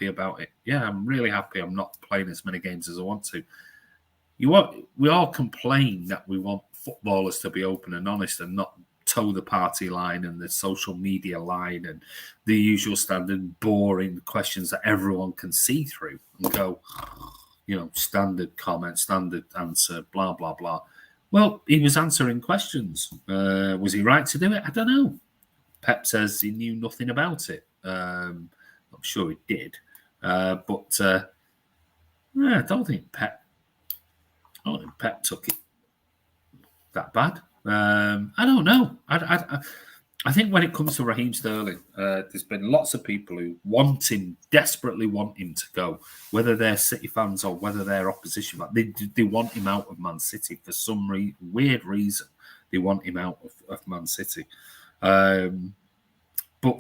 about it. Yeah, I'm really happy. I'm not playing as many games as I want to. We all complain that we want footballers to be open and honest and not toe the party line and the social media line and the usual standard boring questions that everyone can see through and go, standard comment, standard answer, blah, blah, blah. Well, he was answering questions. Was he right to do it? I don't know. Pep says he knew nothing about it. I'm sure he did. I don't think Pep took it that bad. I don't know. I think when it comes to Raheem Sterling, there's been lots of people who desperately want him to go, whether they're City fans or whether they're opposition fans. They want him out of Man City for some weird reason. They want him out of Man City. But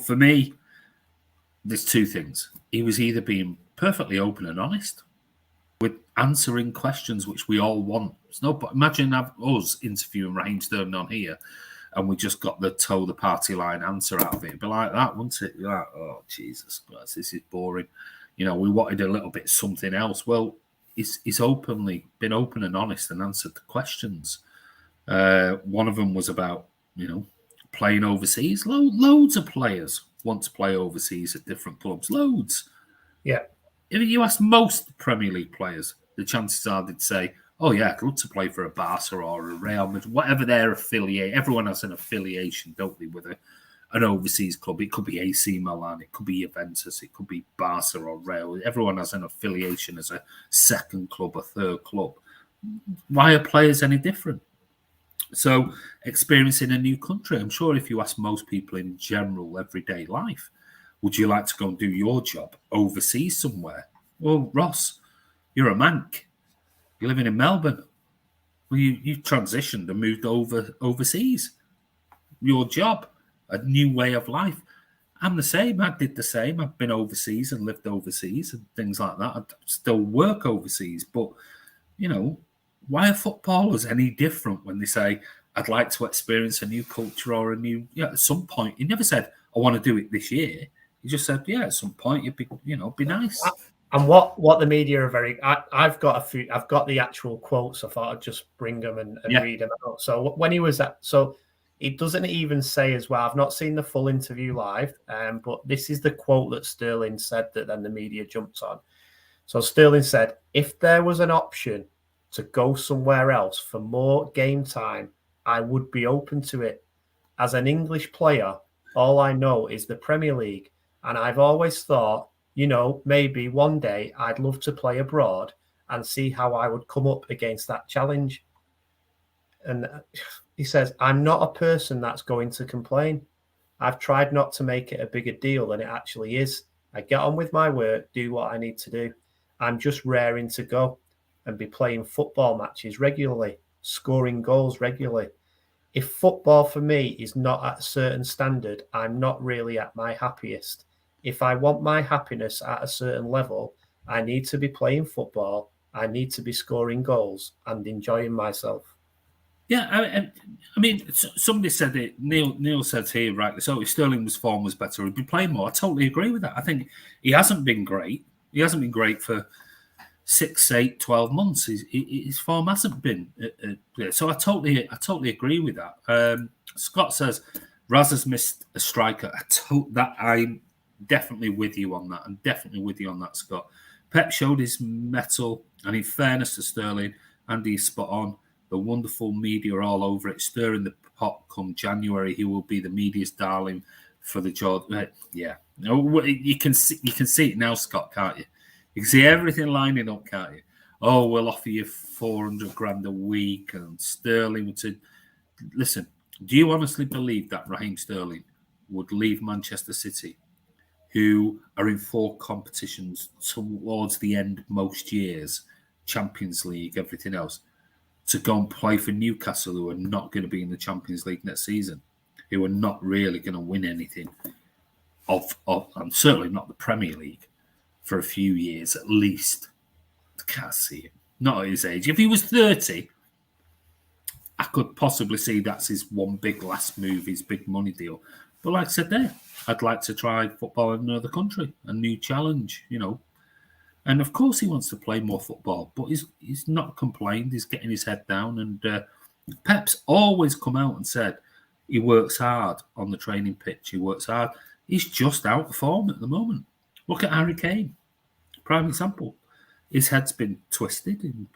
for me, there's two things. He was either being perfectly open and honest with answering questions which we all want. Imagine us interviewing Raheem Sterling on here, and we just got the toe the party line answer out of it. It'd be like that, wouldn't it? You're like, oh, Jesus Christ, this is boring. We wanted a little bit something else. Well, he's been open and honest and answered the questions. One of them was about, playing overseas. Loads of players want to play overseas at different clubs. Loads. Yeah. If you ask most Premier League players, the chances are they'd say, oh, yeah, I'd love to play for a Barca or a Real Madrid, whatever their affiliate. Everyone has an affiliation, don't they, with an overseas club. It could be AC Milan, it could be Juventus, it could be Barca or Real. Everyone has an affiliation as a second club, a third club. Why are players any different? So, experiencing a new country, I'm sure if you ask most people in general, everyday life, would you like to go and do your job overseas somewhere? Well, Ross, you're a Manc. You're living in Melbourne. Well, you transitioned and moved overseas. Your job, a new way of life. I'm the same. I did the same. I've been overseas and lived overseas and things like that. I still work overseas. But, why are footballers any different when they say, I'd like to experience a new culture or a new, at some point. He never said, I want to do it this year. He just said, yeah, at some point, it'd be, be nice. And what the media are very, I've got the actual quotes. I thought I'd just bring them and read them out. So when he was so he doesn't even say as well, I've not seen the full interview live, but this is the quote that Sterling said that then the media jumped on. So Sterling said, if there was an option to go somewhere else for more game time, I would be open to it. As an English player, all I know is the Premier League. And I've always thought, maybe one day I'd love to play abroad and see how I would come up against that challenge. And he says, I'm not a person that's going to complain. I've tried not to make it a bigger deal than it actually is. I get on with my work, do what I need to do. I'm just raring to go and be playing football matches regularly, scoring goals regularly. If football for me is not at a certain standard, I'm not really at my happiest. If I want my happiness at a certain level, I need to be playing football. I need to be scoring goals and enjoying myself. Yeah, I mean, somebody said it. Neil said here, rightly so. If Sterling's form was better, he'd be playing more. I totally agree with that. I think he hasn't been great. He hasn't been great for 6, 8, 12 months. His form hasn't been. So I totally agree with that. Scott says Raz has missed a striker. I'm definitely with you on that. I'm definitely with you on that, Scott. Pep showed his mettle, and in fairness to Sterling, Andy's spot on. The wonderful media all over it, stirring the pot. Come January, he will be the media's darling for the Jordan. Yeah, you can see it now, Scott, can't you? You can see everything lining up, can't you? Oh, we'll offer you 400 grand a week, and Sterling would say, listen, do you honestly believe that Raheem Sterling would leave Manchester City, who are in 4 competitions towards the end most years, Champions League, everything else, to go and play for Newcastle, who are not going to be in the Champions League next season, who are not really going to win anything and certainly not the Premier League for a few years at least. I can't see him. Not at his age. If he was 30, I could possibly see that's his one big last move, his big money deal. But like I said there, I'd like to try football in another country, a new challenge, And of course he wants to play more football, but he's not complained. He's getting his head down. And Pep's always come out and said he works hard on the training pitch. He works hard. He's just out of form at the moment. Look at Harry Kane, prime example. His head's been twisted and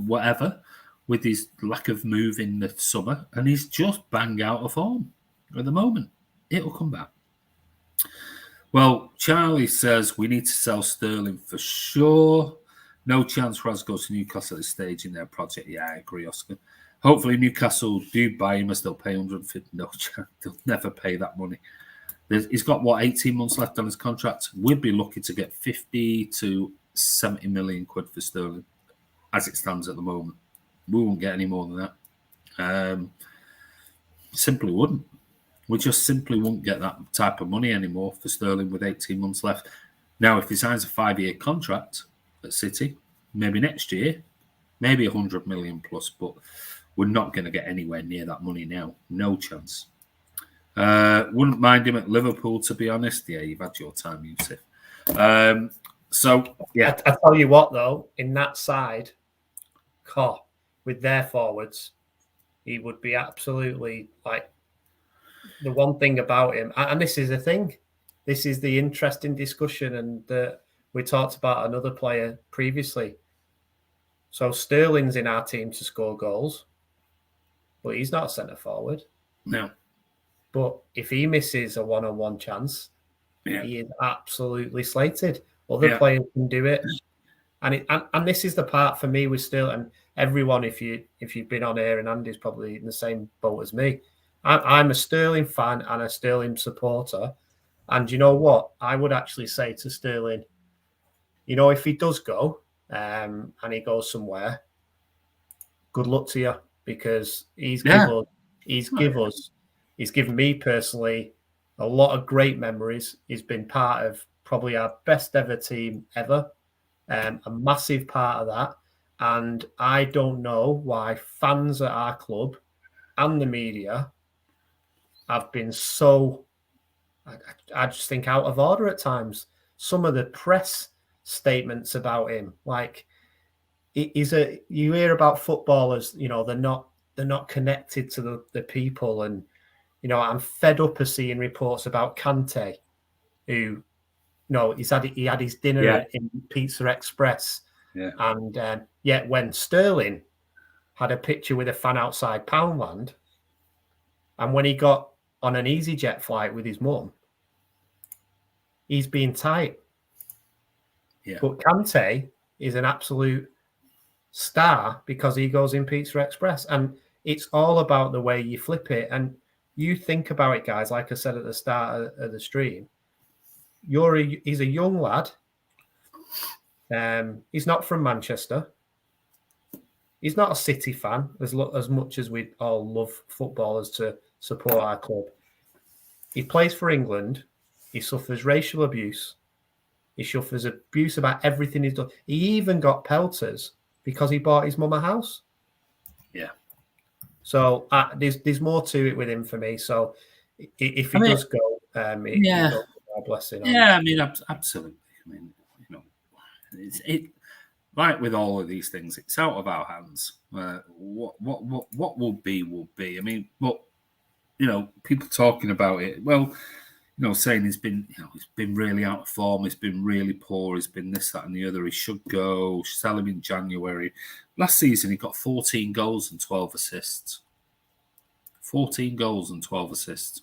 whatever with his lack of move in the summer, and he's just bang out of form at the moment. It'll come back. Well, Charlie says we need to sell Sterling for sure. No chance Raz goes to Newcastle at this stage in their project. Yeah, I agree, Oscar. Hopefully Newcastle do buy him as they'll pay 150. No chance. They'll never pay that money. He's got, 18 months left on his contract. We'd be lucky to get 50 to 70 million quid for Sterling as it stands at the moment. We won't get any more than that. Simply wouldn't. We just simply won't get that type of money anymore for Sterling with 18 months left. Now, if he signs a 5-year contract at City, maybe next year, maybe 100 million plus, but we're not going to get anywhere near that money now. No chance. Wouldn't mind him at Liverpool, to be honest. Yeah, you've had your time, Yusuf. So, yeah. I tell you what, though, in that side, with their forwards, he would be absolutely like the one thing about him. And this is the thing. This is the interesting discussion. And we talked about another player previously. So Sterling's in our team to score goals, but he's not a centre forward. No. But if he misses a one-on-one chance, he is absolutely slated. Other players can do it. And this is the part for me with Sterling. And everyone, if you've been on here, and Andy's probably in the same boat as me, I'm a Sterling fan and a Sterling supporter. And you know what? I would actually say to Sterling, if he does go and he goes somewhere, good luck to you, because he's given me personally a lot of great memories. He's been part of probably our best ever team ever, a massive part of that. And I don't know why fans at our club and the media have been so, I just think, out of order at times. Some of the press statements about him, like, you hear about footballers, they're not connected to the people. And, I'm fed up of seeing reports about Kante, who, he had his dinner in Pizza Express. Yeah. And yet when Sterling had a picture with a fan outside Poundland, and when he got on an EasyJet flight with his mum, he's being tight. Yeah. But Kante is an absolute star because he goes in Pizza Express. And It's all about the way you flip it. And you think about it, guys, like I said at the start of the stream, he's a young lad. He's not from Manchester. He's not a City fan, as much as we all love footballers to support our club. He plays for England. He suffers racial abuse. He suffers abuse about everything he's done. He even got pelters because he bought his mum a house. Yeah. So there's more to it with him for me. So if he does go, it goes with our blessing. Yeah, I mean, absolutely. I mean, it like with all of these things, it's out of our hands. What will be will be. I mean, but people talking about it. Well, saying he's been really out of form. He's been really poor. He's been this, that, and the other. He should go. Sell him in January. Last season, he got 14 goals and 12 assists. 14 goals and 12 assists.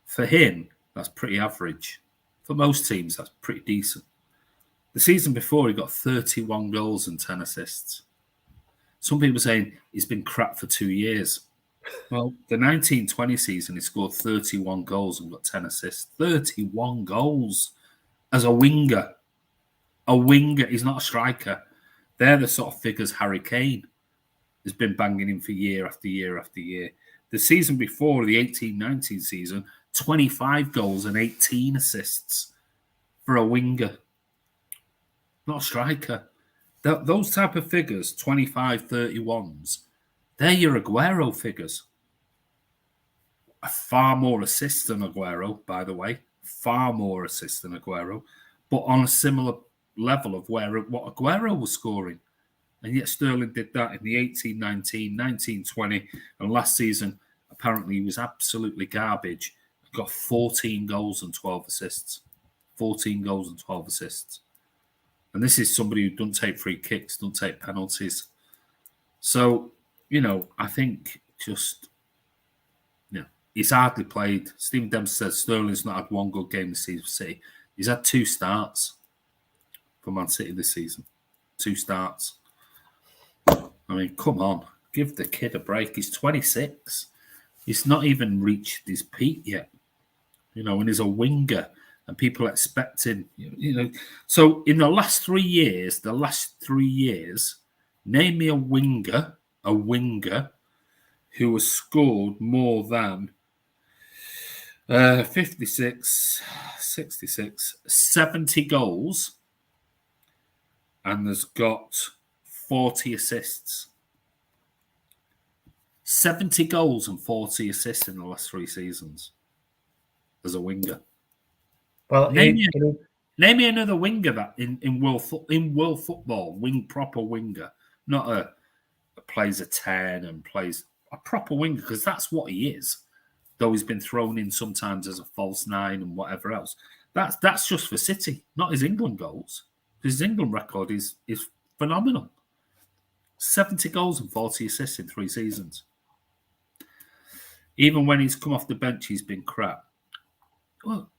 For him, that's pretty average. For most teams, that's pretty decent. The season before, he got 31 goals and 10 assists. Some people are saying he's been crap for 2 years. Well, the 1920 season, he scored 31 goals and got 10 assists. 31 goals as a winger. A winger. He's not a striker. They're the sort of figures Harry Kane has been banging in for year after year after year. The season before, the 18-19 season, 25 goals and 18 assists for a winger. Not a striker. Those type of figures, 25, 31s, they're your Aguero figures. Far more assists than Aguero, by the way. Far more assists than Aguero. But on a similar level of what Aguero was scoring. And yet Sterling did that in the 18-19, 19-20, and last season, apparently he was absolutely garbage. Got 14 goals and 12 assists. 14 goals and 12 assists. And this is somebody who doesn't take free kicks, doesn't take penalties. So, I think just, he's hardly played. Stephen Dempsey says Sterling's not had one good game this season for City. He's had 2 starts for Man City this season. 2 starts. I mean, come on. Give the kid a break. He's 26. He's not even reached his peak yet. And he's a winger. And people expecting, So in the last 3 years, name me a winger who has scored more than 56, 66, 70 goals and has got 40 assists. 70 goals and 40 assists in the last 3 seasons as a winger. Well, name me another winger that in world football, proper winger, not a plays a 10 and plays a proper winger, because that's what he is. Though he's been thrown in sometimes as a false 9 and whatever else. That's just for City, not his England goals. His England record is phenomenal. 70 goals and 40 assists in 3 seasons. Even when he's come off the bench, he's been crap. Well,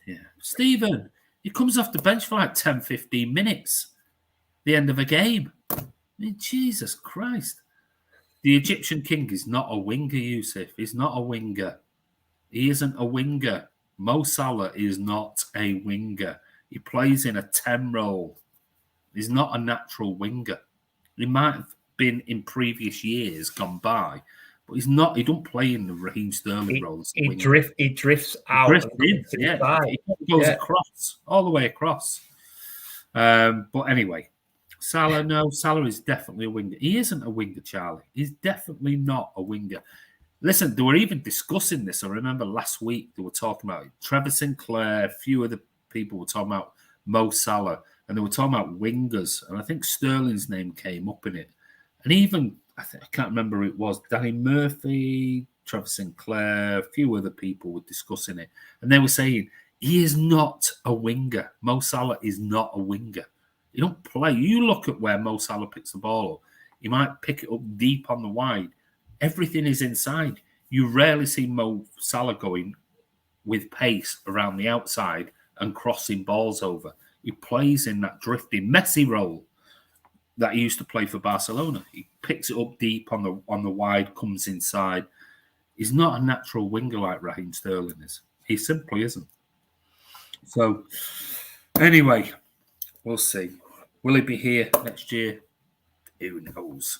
yeah. Stephen, he comes off the bench for like 10, 15 minutes. The end of a game. I mean, Jesus Christ. The Egyptian king is not a winger, Yusuf. He's not a winger. He isn't a winger. Mo Salah is not a winger. He plays in a 10 role. He's not a natural winger. He might have been in previous years gone by, but he's not. He don't play in the Raheem Sterling role. He drifts out. He goes across, all the way across. But anyway, Salah is definitely a winger. He isn't a winger, Charlie. He's definitely not a winger. Listen, they were even discussing this. I remember last week they were talking about it. Trevor Sinclair, a few other people were talking about Mo Salah, and they were talking about wingers. And I think Sterling's name came up in it. And even, I can't remember who it was, Danny Murphy, Trevor Sinclair, a few other people were discussing it. And they were saying, he is not a winger. Mo Salah is not a winger. He don't play. You look at where Mo Salah picks the ball up. He might pick it up deep on the wide. Everything is inside. You rarely see Mo Salah going with pace around the outside and crossing balls over. He plays in that drifting, messy role. that he used to play for Barcelona. He picks it up deep on the wide, comes inside. He's not a natural winger like Raheem Sterling is. He simply isn't. So, anyway, we'll see. Will he be here next year? Who knows?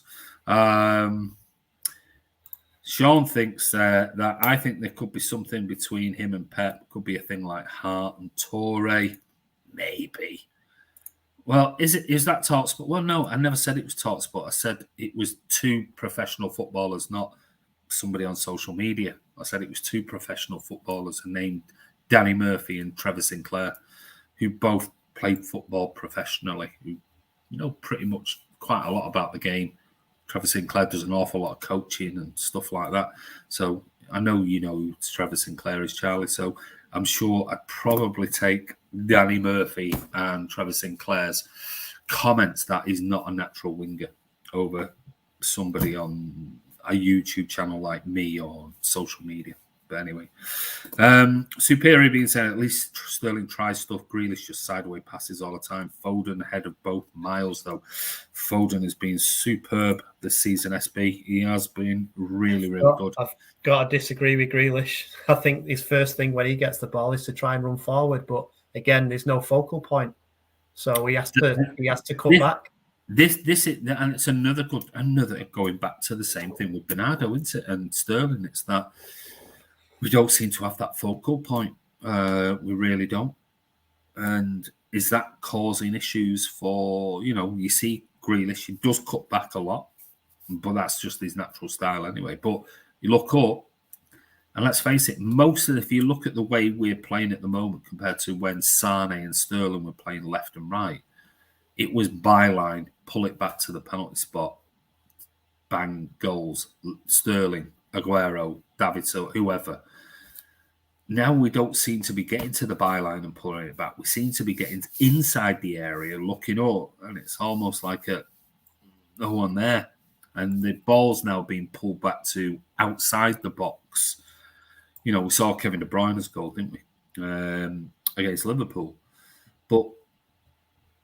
Sean thinks that I think there could be something between him and Pep. Could be a thing like Hart and Torre, maybe. Well, is that talk sport? Well, no, I never said it was talk sport. I said it was two professional footballers, not somebody on social media. I said it was two professional footballers named Danny Murphy and Trevor Sinclair, who both played football professionally, who know pretty much quite a lot about the game. Trevor Sinclair does an awful lot of coaching and stuff like that. So I know you know who Trevor Sinclair is, Charlie. So I'm sure I'd probably take Danny Murphy and Trevor Sinclair's comments that he's not a natural winger over somebody on a YouTube channel like me or social media. But anyway, superior being said, at least Sterling tries stuff. Grealish just sideway passes all the time. Foden ahead of both Miles, though. Foden has been superb this season, SB. He has been really, really good. I've got to disagree with Grealish. I think his first thing when he gets the ball is to try and run forward. But again, there's no focal point. So he has to cut back. This is, and it's another going back to the same thing with Bernardo, isn't it? And Sterling, it's that we don't seem to have that focal point. We really don't. And is that causing issues for, you see Grealish, he does cut back a lot, but that's just his natural style anyway. But you look up, and let's face it, if you look at the way we're playing at the moment compared to when Sane and Sterling were playing left and right, it was byline, pull it back to the penalty spot, bang, goals, Sterling, Aguero, David Silva, whoever. Now we don't seem to be getting to the byline and pulling it back. We seem to be getting inside the area, looking up, and it's almost like no one there. And the ball's now being pulled back to outside the box. We saw Kevin De Bruyne's goal, didn't we, against Liverpool? But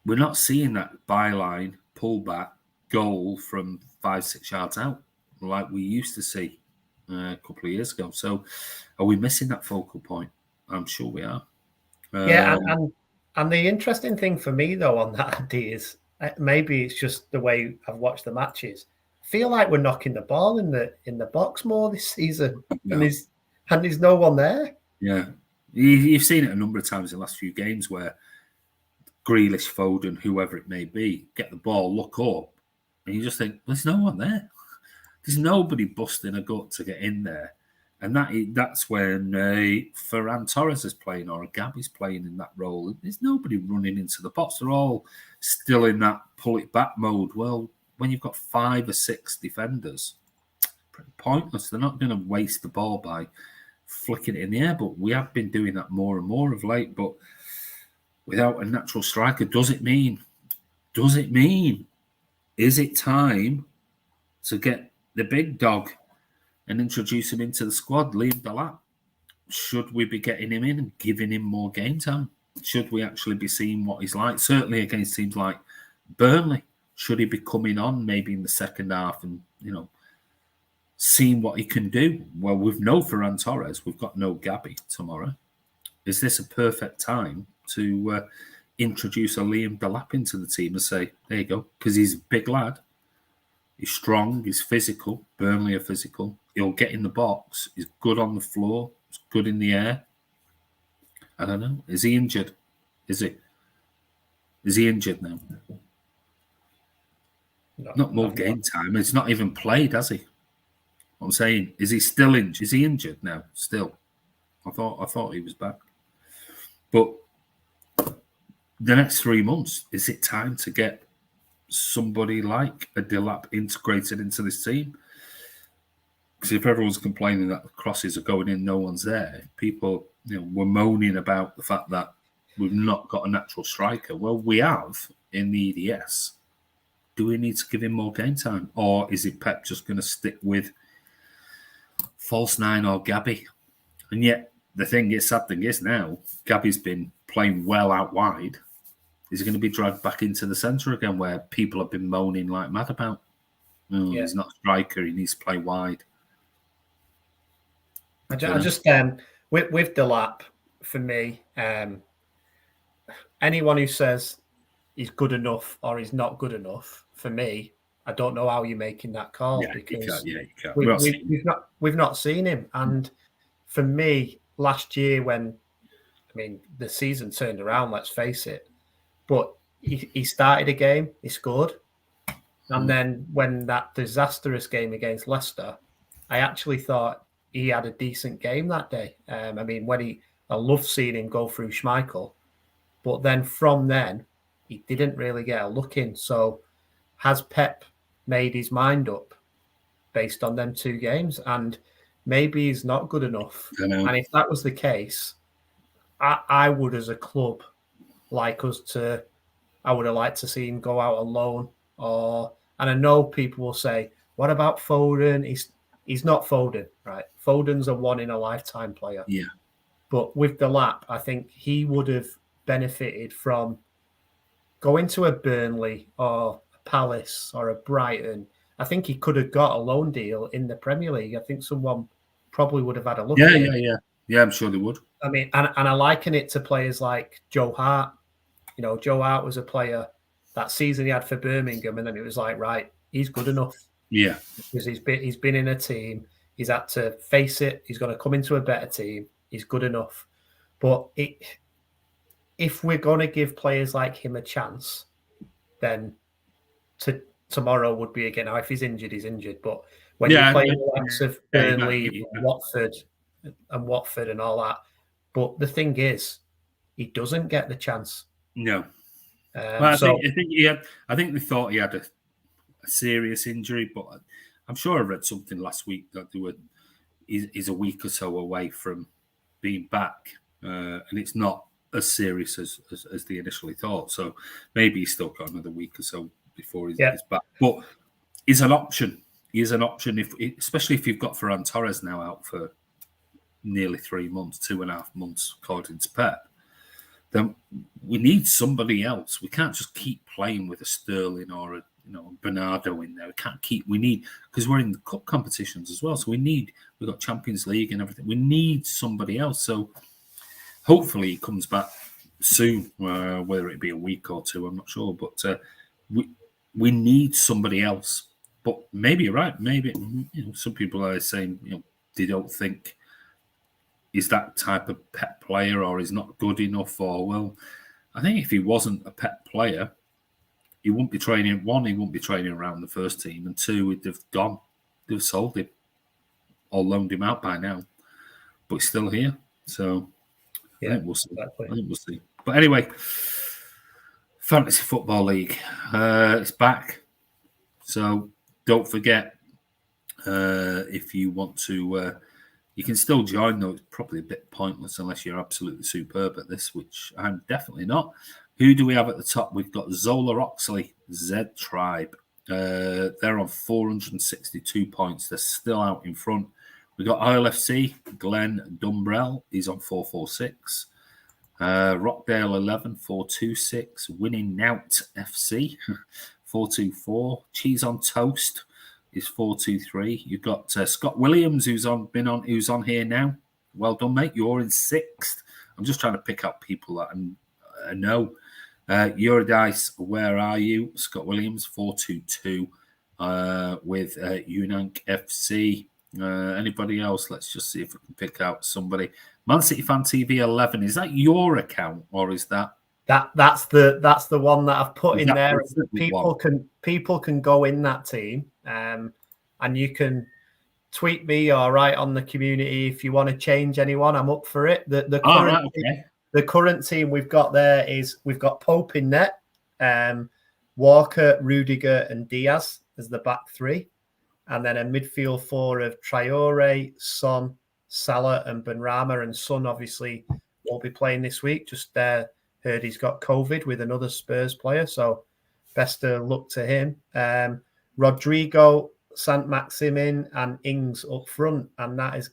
we're not seeing that byline, pull back, goal from 5-6 yards out like we used to see a couple of years ago. So are we missing that focal point? I'm sure we are. Yeah, and the interesting thing for me, though, on that idea is maybe it's just the way I've watched the matches. I feel like we're knocking the ball in the box more this season, and there's no one there. Yeah, you've seen it a number of times in the last few games where Grealish, Foden, whoever it may be, get the ball, look up, and you just think, there's no one there. There's nobody busting a gut to get in there. And that's when Ferran Torres is playing or Gabby's playing in that role. There's nobody running into the box. They're all still in that pull-it-back mode. Well, when you've got 5 or 6 defenders, pretty pointless. They're not going to waste the ball by flicking it in the air. But we have been doing that more and more of late. But without a natural striker, does it mean? Is it time to get the big dog and introduce him into the squad, Liam Delap? Should we be getting him in and giving him more game time? Should we actually be seeing what he's like? Certainly against teams like Burnley. Should he be coming on maybe in the second half and, seeing what he can do? Well, we've no Ferran Torres. We've got no Gabby tomorrow. Is this a perfect time to introduce a Liam Delap into the team and say, there you go, because he's a big lad. He's strong, he's physical. Burnley are physical. He'll get in the box. He's good on the floor. He's good in the air. I don't know. Is he injured? Is he injured now? No, not more game time. It's not even played, has he? I'm saying, is he still injured? Is he injured now? Still? I thought he was back. But the next 3 months, is it time to get somebody like a Delap integrated into this team? Because if everyone's complaining that the crosses are going in, no one's there, people were moaning about the fact that we've not got a natural striker. Well, we have in the EDS. Do we need to give him more game time? Or is it Pep just going to stick with false 9 or Gabby? And yet, the sad thing is now, Gabby's been playing well out wide. Is he going to be dragged back into the centre again, where people have been moaning like mad about? Oh, he's not a striker. He needs to play wide. I just with Delap, for me, anyone who says he's good enough or he's not good enough, for me, I don't know how you're making that call, because you can't. We've not seen him. And for me, last year, when the season turned around, let's face it, but he started a game, he scored, and then when that disastrous game against Leicester, I actually thought he had a decent game that day. I loved seeing him go through Schmeichel, but then from then he didn't really get a look in. So has Pep made his mind up based on them 2 games? And maybe he's not good enough. And if that was the case, I would, as a club, I would have liked to see him go out on loan. And I know people will say, what about Foden? He's not Foden, right? Foden's a one in a lifetime player. Yeah. But with Delap, I think he would have benefited from going to a Burnley or a Palace or a Brighton. I think he could have got a loan deal in the Premier League. I think someone probably would have had a look at it. Yeah, I'm sure they would. And I liken it to players like Joe Hart. Joe Hart was a player that season he had for Birmingham, and then it was like, right, he's good enough. Yeah. Because he's been in a team. He's had to face it. He's going to come into a better team. He's good enough. But if we're going to give players like him a chance, then tomorrow would be again. Now, if he's injured, he's injured. But when you play the likes of Burnley, Watford and all that, but the thing is, he doesn't get the chance. No. I think they thought he had a serious injury, but I'm sure I read something last week that he's a week or so away from being back, and it's not as serious as they initially thought. So maybe he's still got another week or so before he's back. But he's an option. He is an option, especially if you've got Ferran Torres now out for nearly 3 months, 2.5 months, according to Pep. Then we need somebody else. We can't just keep playing with a Sterling or a Bernardo in there. We need, because we're in the cup competitions as well. So we've got Champions League and everything. We need somebody else. So hopefully he comes back soon, whether it be a week or 2, I'm not sure. But we need somebody else. But maybe you're right. Maybe some people are saying they don't think he's that type of Pep player, or he's not good enough, or, well, I think if he wasn't a Pep player, he wouldn't be training. 1, he wouldn't be training around the first team, and 2, they'd have sold him or loaned him out by now. But he's still here, so I think we'll see. Exactly. I think we'll see. But anyway, Fantasy Football League, it's back. So don't forget, if you want to. You can still join, though it's probably a bit pointless unless you're absolutely superb at this, which I'm definitely not. Who do we have at the top? We've got Zola Oxley, Z Tribe. They're on 462 points. They're still out in front. We've got ILFC, Glenn Dumbrell. He's on 446. Rockdale 11, 426. Winning Nout FC, 424. Cheese on Toast is 423. You've got Scott Williams, who's on here now. Well done, mate. You're in 6th. I'm just trying to pick up people that I know. Eurydice, where are you? Scott Williams, 422 with Unank FC. Anybody else? Let's just see if we can pick out somebody. Man City Fan TV 11. Is that your account, or is that? That's the one that I've put in there. People can go in that team, and you can tweet me or write on the community if you want to change anyone. I'm up for it. The current team we've got there is we've got Pope in net, Walker, Rudiger, and Diaz as the back 3, and then a midfield 4 of Traore, Son, Salah, and Benrahma. And Son obviously won't be playing this week. Just heard he's got COVID with another Spurs player, so best of luck to him. Rodrigo, Sant-Maximin, and Ings up front, and that is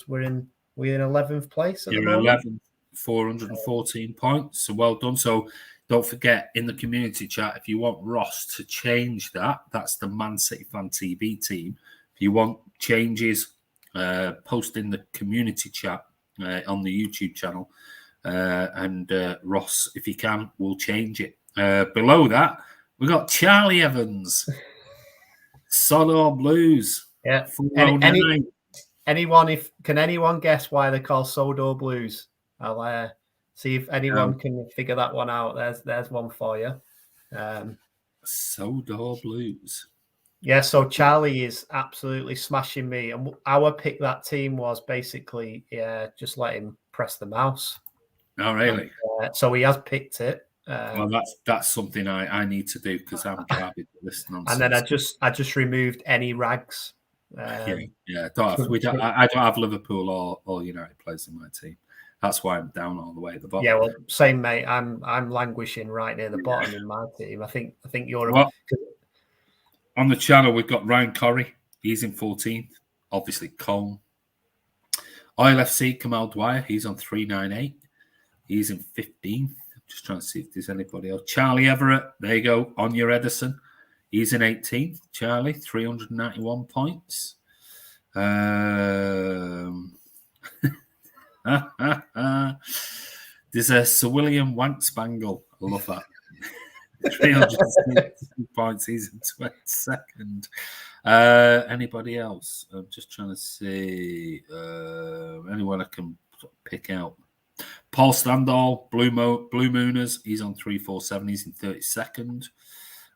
we're in 11th place. You're 11th, 414 points. So well done. So Don't forget, in the community chat, if you want Ross to change that, that's the Man City Fan TV team. If you want changes, post in the community chat on the YouTube channel. And Ross, if you can, will change it. Below that, we've got Charlie Evans. Sodor Blues. Yeah. 409. Can anyone guess why they're called Sodor Blues? I'll see if anyone can figure that one out. There's one for you. Sodor Blues. Yeah, so Charlie is absolutely smashing me. And our pick that team was basically just let him press the mouse. Oh, really? And, so he has picked it. Well, that's something I need to do because I'm garbage at this nonsense. And then I just removed any rags. Yeah. I don't have Liverpool or United players in my team. That's why I'm down all the way at the bottom. Yeah, well, same, mate. I'm languishing right near the bottom in my team. I think you're on the channel. We've got Ryan Corrie. He's in 14th. Obviously, Colm. Oil FC Kamal Dwyer. He's on 398. He's in 15th. Just trying to see if there's anybody else. Charlie Everett. There you go. Anya Edison. He's in 18th. Charlie, 391 points. There's a Sir William Wankspangle. I love that. 362 points. He's in 22nd. Anybody else? I'm just trying to see anyone I can pick out. Paul Standall, Blue Mooners. He's on 347. He's in 32nd.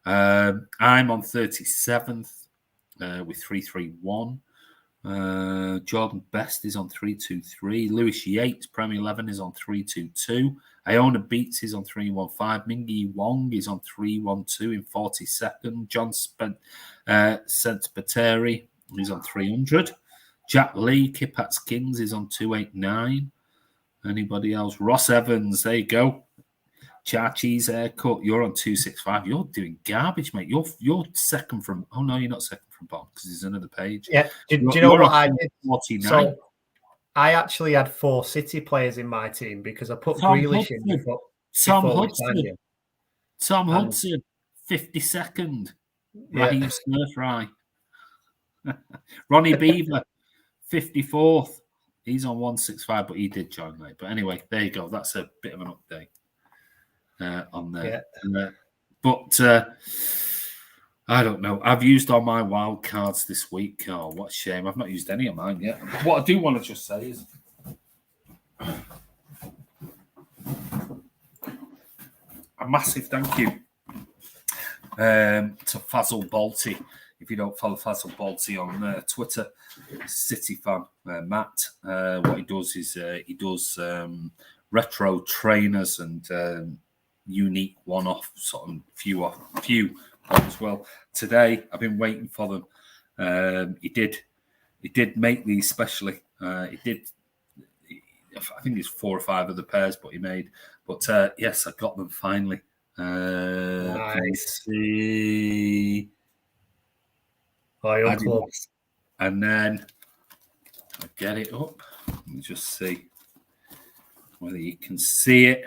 I'm on 37th with 331. Jordan Best is on 323. Lewis Yates, Premier 11, is on 322. Iona Beats is on 315. Mingy Wong is on 312 in 42nd. John Sentpateri is on 300. Jack Lee, Kip Skins is on 289. Anybody else? Ross Evans, there you go. Chachi's haircut, you're on 265. You're doing garbage, mate. You're second from. Oh no, you're not second from bottom because there's another page. Yeah. Do you know what I did? 49. So I actually had 4 City players in my team because I put Grealish in before Tom Hudson, 52nd. Raheem Smurfry. Ronnie Beaver, 54th. He's on 165, but he did join late. But anyway, there you go. That's a bit of an update on there. Yeah. But I don't know. I've used all my wild cards this week. Oh, what a shame. I've not used any of mine yet. What I do want to just say is a massive thank you to Fazal Balti. If you don't follow Fazal Balti on Twitter, City fan Matt. What he does is he does retro trainers and unique one-off sort of few ones. Well, today I've been waiting for them. He did make these specially. I think it's 4 or 5 of the pairs, but he made. But yes, I got them finally. Nice. See. And then I get it up. Let me just see whether you can see it.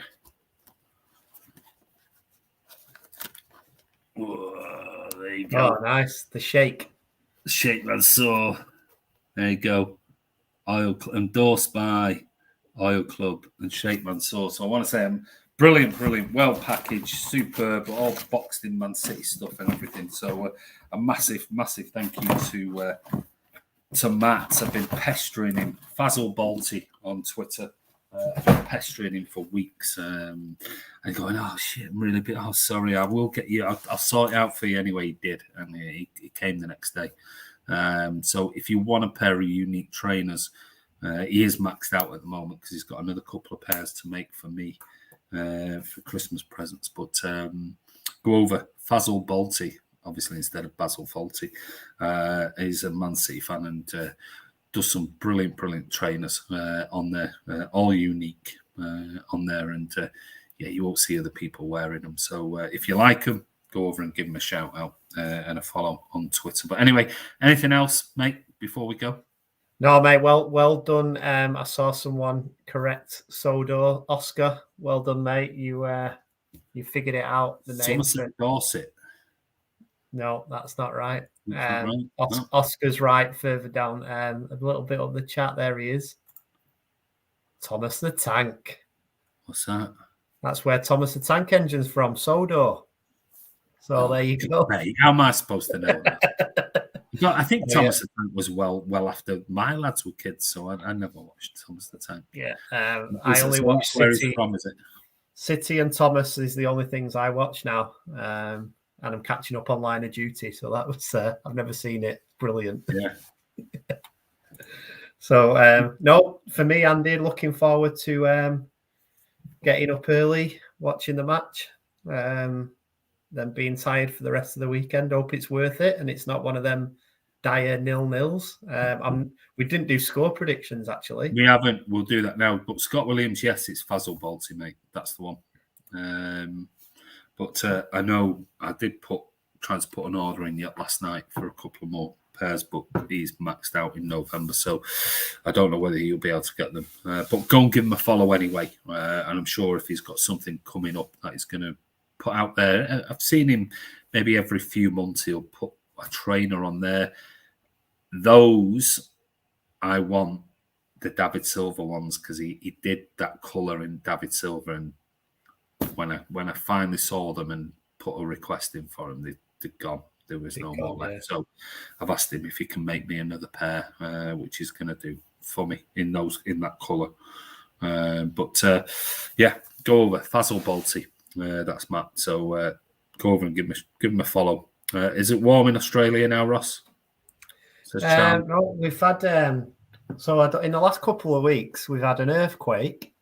Whoa, there you go. Oh, nice. The shake. The shake man saw. There you go. Endorsed by Oil Club and Shake Mansour. So I want to say I'm brilliant, well packaged, superb, all boxed in Man City stuff and everything. So a massive thank you to Matt. I've been pestering him. Fazal Balti on Twitter. I've been pestering him for weeks and going, oh shit, I'm really bit. Oh, sorry, I will get you. I'll sort it out for you anyway. He did, and he came the next day. So if you want a pair of unique trainers, he is maxed out at the moment because he's got another couple of pairs to make for me for Christmas presents. But go over Fazal Balti, obviously instead of Basil Fawlty. He's a Man City fan and does some brilliant trainers on there, all unique on there. And you won't see other people wearing them. So if you like them, go over and give them a shout out and a follow on Twitter. But anyway, anything else, mate, before we go? No, mate, well done. I saw someone correct Sodor. Oscar, well done, mate. You You figured it out. The name. Somerset, Dorset. No, that's not right. That's not right. No. Oscar's right further down. A little bit up the chat. There he is. Thomas the Tank. What's that? That's where Thomas the Tank Engine's from. Sodor. So there you go. Mate, how am I supposed to know that? I think Thomas the Tank was well after my lads were kids, so I never watched Thomas the Tank. Yeah, I only watch City. From, is it? City and Thomas is the only things I watch now, and I'm catching up on Line of Duty. So that was I've never seen it. Brilliant. Yeah. So no, for me, Andy, looking forward to getting up early, watching the match. Then being tired for the rest of the weekend. Hope it's worth it, and it's not one of them dire 0-0s. We didn't do score predictions actually. We haven't. We'll do that now. But Scott Williams, yes, it's Fazal Balti, mate. That's the one. But I know I did try to put an order in yet last night for a couple more pairs, but he's maxed out in November, so I don't know whether he'll be able to get them. But go and give him a follow anyway, and I'm sure if he's got something coming up that he's going to put out there. I've seen him maybe every few months he'll put a trainer on there. Those I want the David Silva ones because he did that colour in David Silva, and when I finally saw them and put a request in for them, they'd gone. There was no more left. Yeah. So I've asked him if he can make me another pair, which he's going to do for me in that colour. Yeah, go over Fazal Balti. That's Matt. So go over and give him a follow. Is it warm in Australia now, Ross? No, we've had in the last couple of weeks we've had an earthquake,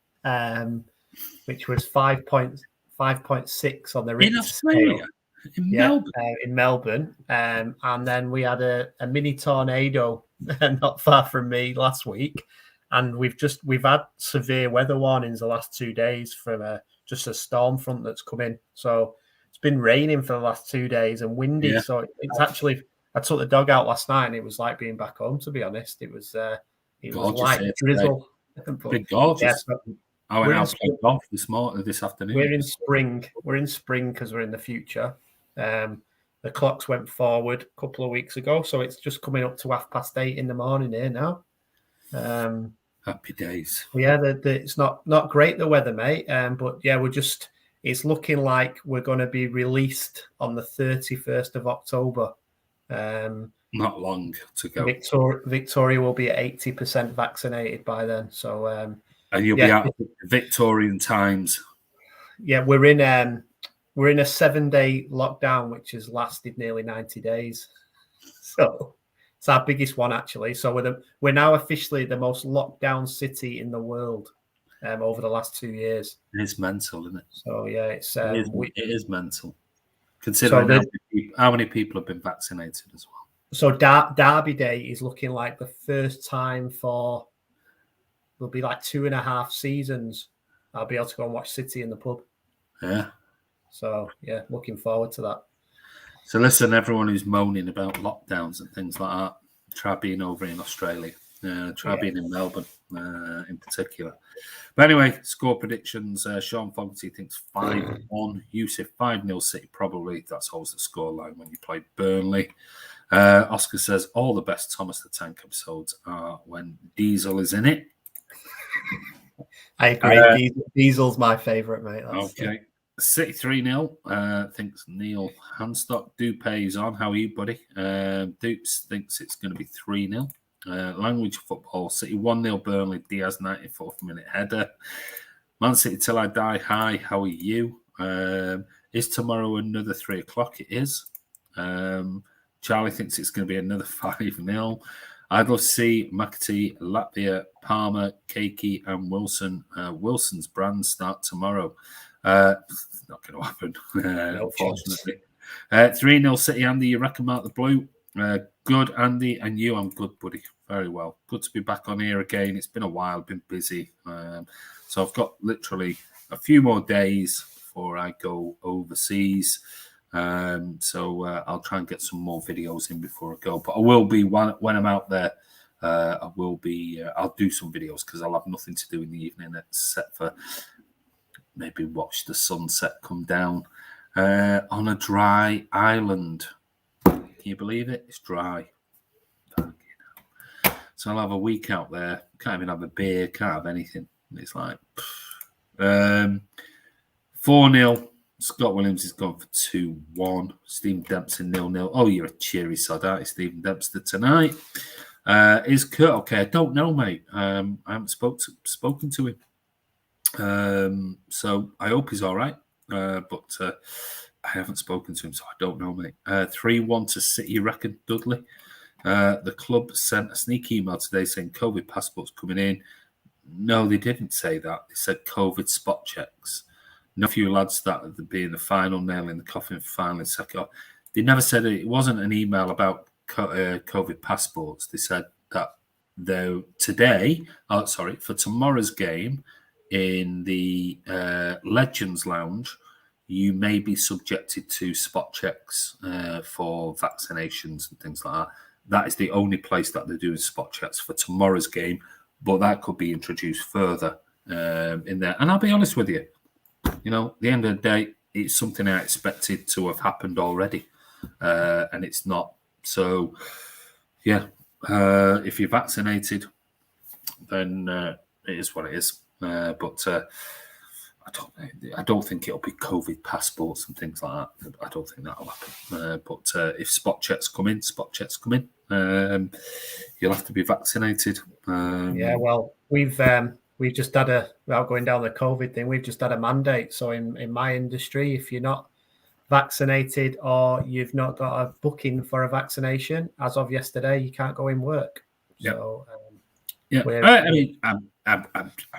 which was 5.6 on the Richter scale. In Melbourne, and then we had a mini tornado not far from me last week, and we've had severe weather warnings the last 2 days from just a storm front that's come in. So it's been raining for the last 2 days and windy. Yeah. So it's actually, I took the dog out last night and it was like being back home, to be honest. It was light drizzle. Been gorgeous. I went out playing golf this afternoon. We're in spring. We're in spring because we're in the future. The clocks went forward a couple of weeks ago, so it's just coming up to 8:30 in the morning here now. Happy days. Yeah, it's not great, the weather, mate. But yeah, it's looking like we're going to be released on the 31st of October. Not long to go. Victoria will be at 80% vaccinated by then. So and you'll be out of Victorian times. Yeah, we're in a 7-day lockdown, which has lasted nearly 90 days. So it's our biggest one, actually. So we're now officially the most locked down city in the world over the last 2 years. It's mental, isn't it? So yeah, it is mental. Considering how many people have been vaccinated as well. So Derby Day is looking like the first time for there'll be like 2.5 seasons I'll be able to go and watch City in the pub. Yeah. So yeah, looking forward to that. So listen, everyone who's moaning about lockdowns and things like that, try being over in Australia. Try being in Melbourne in particular. But anyway, score predictions. Sean Fogarty thinks 5-1. Yusuf 5-0 City, probably. That's always the scoreline when you play Burnley. Oscar says all the best Thomas the Tank episodes are when Diesel is in it. I agree. Diesel's my favourite, mate. Okay. City 3-0. Thinks Neil Hanstock. Dupay is on. How are you, buddy? Dupes thinks it's going to be 3-0. Language football. City 1-0 Burnley. Diaz 94th minute header. Man City till I die. Hi, how are you? Is tomorrow another 3 o'clock? It is. Charlie thinks it's going to be another 5-0. I'd love to see McAtee, Latvia, Palmer, Keiki, and Wilson. Wilson's brand start tomorrow. It's not going to happen, unfortunately. 3-0 City, Andy. You reckon mark the blue? Good, Andy, and you. I'm good, buddy. Very well. Good to be back on here again. It's been a while. Been busy. So I've got literally a few more days before I go overseas. So I'll try and get some more videos in before I go. But I will be when I'm out there. I'll do some videos because I'll have nothing to do in the evening except for maybe watch the sunset come down on a dry island. Can you believe it? It's dry. So I'll have a week out there. Can't even have a beer. Can't have anything. It's like 4-0. Scott Williams has gone for 2-1. Stephen Dempster 0-0. Oh, you're a cheery sod, aren't you, Stephen Dempster tonight? Is Kurt okay? I don't know, mate. I haven't spoken to him. So I hope he's all right. But I haven't spoken to him, so I don't know, mate. 3-1 to City, you reckon, Dudley? The club sent a sneaky email today saying COVID passports coming in. No, they didn't say that. They said COVID spot checks. No few lads that would be in the final, nail in the coffin for final and second. They never said it wasn't an email about COVID passports. They said that for tomorrow's game in the Legends Lounge, you may be subjected to spot checks for vaccinations and things like that. That is the only place that they're doing spot checks for tomorrow's game, but that could be introduced further in there. And I'll be honest with you, at the end of the day, it's something I expected to have happened already, and it's not. So, yeah, if you're vaccinated, then it is what it is. But I don't think it'll be COVID passports and things like that. I don't think that'll happen. But if spot checks come in, you'll have to be vaccinated. Yeah, well, we've just had without going down the COVID thing, we've just had a mandate. So in my industry, if you're not vaccinated or you've not got a booking for a vaccination, as of yesterday, you can't go in work. So I mean, I'm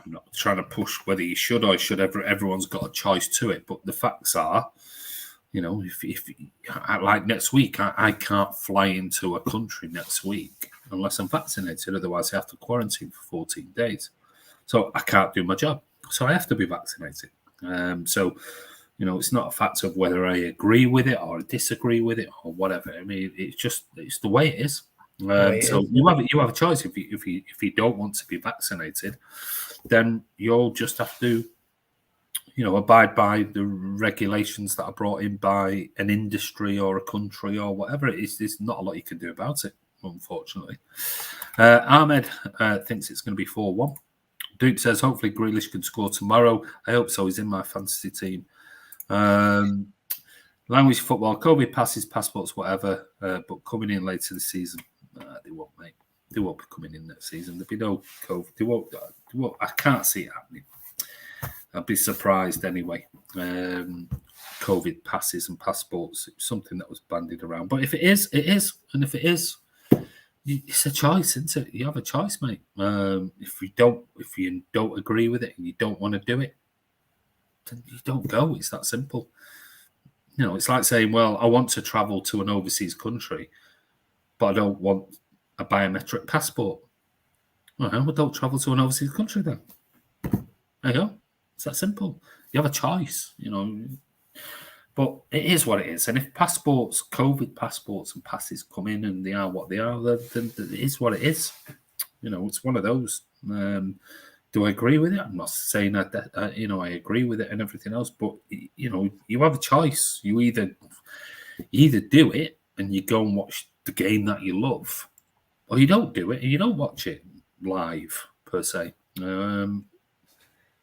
not trying to push whether you should or should. Everyone's got a choice to it, but the facts are, if like next week, I can't fly into a country next week unless I'm vaccinated. Otherwise, I have to quarantine for 14 days. So I can't do my job. So I have to be vaccinated. So it's not a fact of whether I agree with it or disagree with it or whatever. I mean, it's the way it is. So you have a choice. If you don't want to be vaccinated, then you'll just have to, abide by the regulations that are brought in by an industry or a country or whatever it is. There's not a lot you can do about it, unfortunately. Ahmed thinks it's going to be 4-1. Duke says hopefully Grealish can score tomorrow. I hope so. He's in my fantasy team. Language football, COVID passes, passports, whatever, but coming in later this season. They won't, mate. They won't be coming in next season. There'll be no COVID. They won't. I can't see it happening. I'd be surprised anyway. COVID passes and passports, it's something that was bandied around. But if it is, it is. And if it is, it's a choice, isn't it? You have a choice, mate. If you don't agree with it and you don't want to do it, then you don't go. It's that simple. It's like saying, well, I want to travel to an overseas country, but I don't want a biometric passport. Well, don't travel to an overseas country then. There you go. It's that simple. You have a choice, But it is what it is. And if passports, COVID passports and passes come in and they are what they are, then it is what it is. It's one of those. Do I agree with it? I'm not saying that I agree with it and everything else, but you have a choice. You either do it and you go and watch the game that you love, or you don't do it and you don't watch it live per se.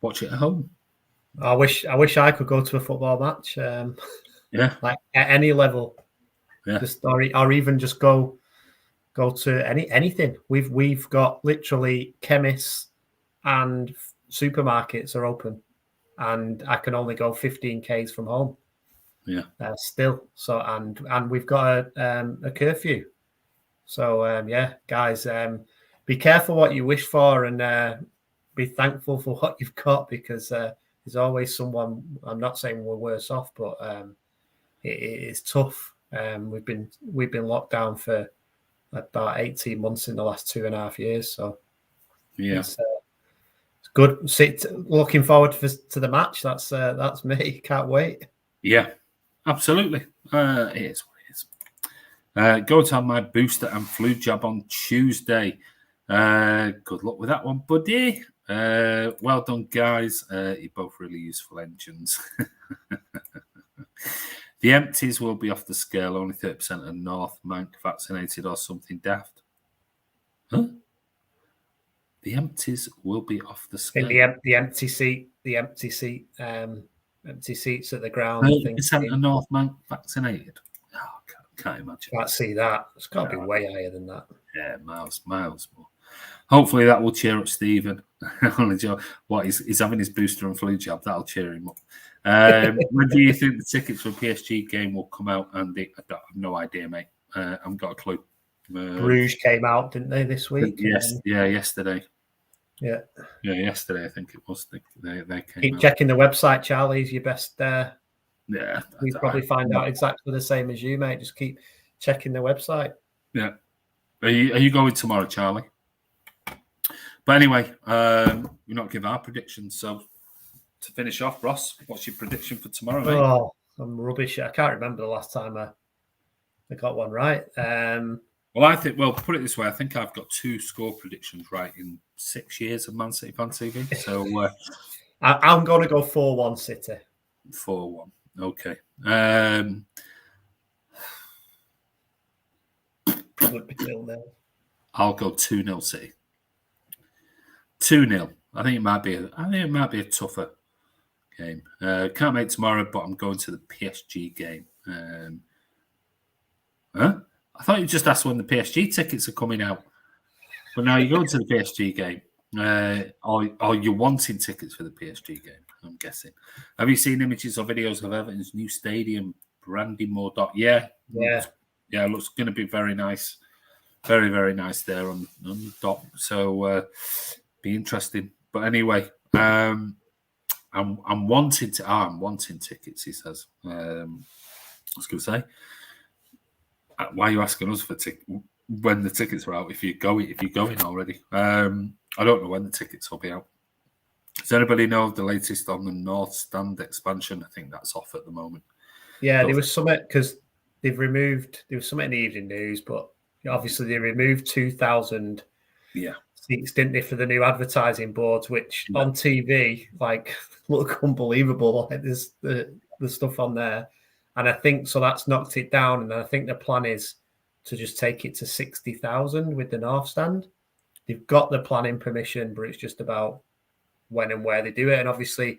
Watch it at home. I wish I could go to a football match. Like at any level. Yeah. Or even just go to anything. We've got literally chemists and supermarkets are open, and I can only go 15 k's from home. Yeah. Still. So and we've got a curfew. So guys, be careful what you wish for and be thankful for what you've got, because there's always someone. I'm not saying we're worse off, but it is tough. We've been locked down for about 18 months in the last 2.5 years. So it's good. Looking forward to the match. That's me. Can't wait. Yeah, absolutely. It is what it is. Go to have my booster and flu jab on Tuesday. Good luck with that one, buddy. Well done, guys. You're both really useful engines. The empties will be off the scale. Only 30% of North Manc vaccinated or something daft. Huh? The empties will be off the scale. The empty seats at the ground. 30% of North Manc vaccinated. Oh, can't imagine. Can't see that. It's got to be way higher than that. Yeah, miles more. Hopefully that will cheer up Stephen. What he's having his booster and flu jab. That'll cheer him up. When do you think the tickets for PSG game will come out, Andy? I have no idea, mate. I haven't got a clue. Bruges came out, didn't they, this week? Yes, yesterday. Yeah, yesterday I think it was. They came Keep out. checking the website, Charlie. Is your best. Yeah, we probably find out exactly the same as you, mate. Just keep checking the website. Yeah. Are you going tomorrow, Charlie? But anyway, we're not giving our predictions. So to finish off, Ross, what's your prediction for tomorrow, mate? Oh, I'm rubbish. I can't remember the last time I got one right. Well, put it this way. I think I've got 2 score predictions right in 6 years of Man City Fan TV. So I'm going to go 4-1 City. 4-1. Okay. I'll go 2-0 City. 2-0. I think it might be a tougher game. Can't make tomorrow, but I'm going to the PSG game. I thought you just asked when the PSG tickets are coming out. But now you're going to the PSG game. Or you're wanting tickets for the PSG game, I'm guessing. Have you seen images or videos of Everton's new stadium, Brandymore? Yeah. It looks going to be very nice. Very, very nice there on the dock. So be interesting. But anyway, I'm wanting tickets, he says. I was going to say, why are you asking us for when the tickets are out? If you're going already, I don't know when the tickets will be out. Does anybody know the latest on the North Stand expansion? I think that's off at the moment. Yeah, there was something because there was something in the evening news, but obviously they removed 2,000 seats, didn't they, for the new advertising boards, which on TV look unbelievable. Like there's the stuff on there. And I think so that's knocked it down. And I think the plan is to just take it to 60,000 with the North Stand. They've got the planning permission, but it's just about when and where they do it. And obviously,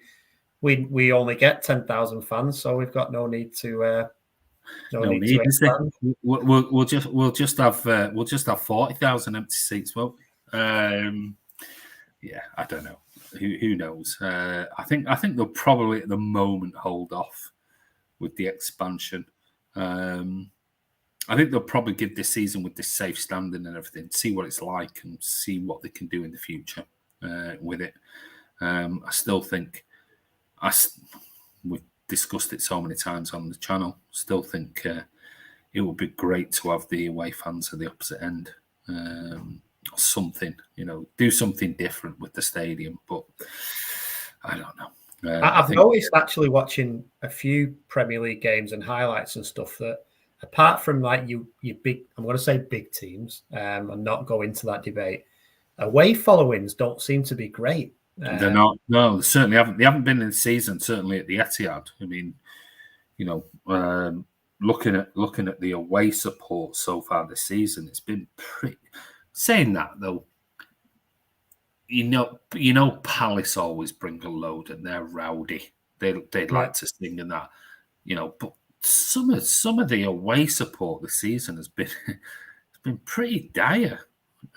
we only get 10,000 fans, so we've got no need to. No need to expand. We'll just have 40,000 empty seats. Well, yeah, I don't know. Who knows? I think they'll probably at the moment hold off with the expansion. I think they'll probably give this season with this safe standing and everything, see what it's like and see what they can do in the future with it. I still think, we've discussed it so many times on the channel, still think it would be great to have the away fans at the opposite end. Something, do something different with the stadium, but I don't know. I've noticed actually watching a few Premier League games and highlights and stuff that apart from you big, I'm going to say big teams, and not go into that debate, away followings don't seem to be great. They're not. No, they certainly haven't. They haven't been in the season. Certainly at the Etihad. I mean, looking at the away support so far this season, it's been pretty. Saying that though, Palace always bring a load and they're rowdy. They'd like to sing and that, But some of the away support this season has been pretty dire.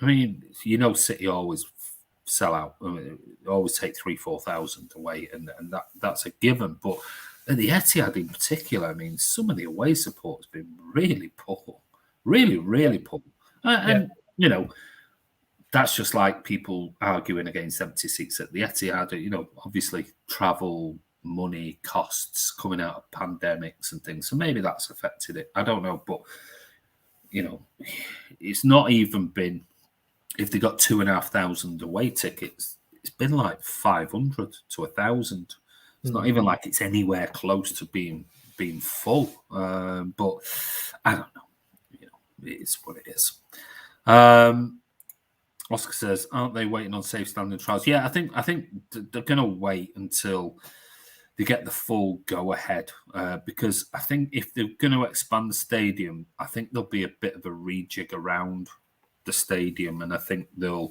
I mean, City always sell out. I mean, always take 3,000-4,000 away, and that's a given. But at the Etihad in particular, I mean, some of the away support has been really poor, really, really poor. And that's just like people arguing against empty seats at the Etihad. Obviously travel, money, costs coming out of pandemics and things. So maybe that's affected it. I don't know, but it's not even been. If they got 2,500 away tickets, it's been like 500 to 1,000. It's not even like it's anywhere close to being full. But I don't know. It's what it is. Oscar says, aren't they waiting on safe standing trials? Yeah, I think they're going to wait until they get the full go-ahead because I think if they're going to expand the stadium, I think there'll be a bit of a rejig around the stadium, and I think it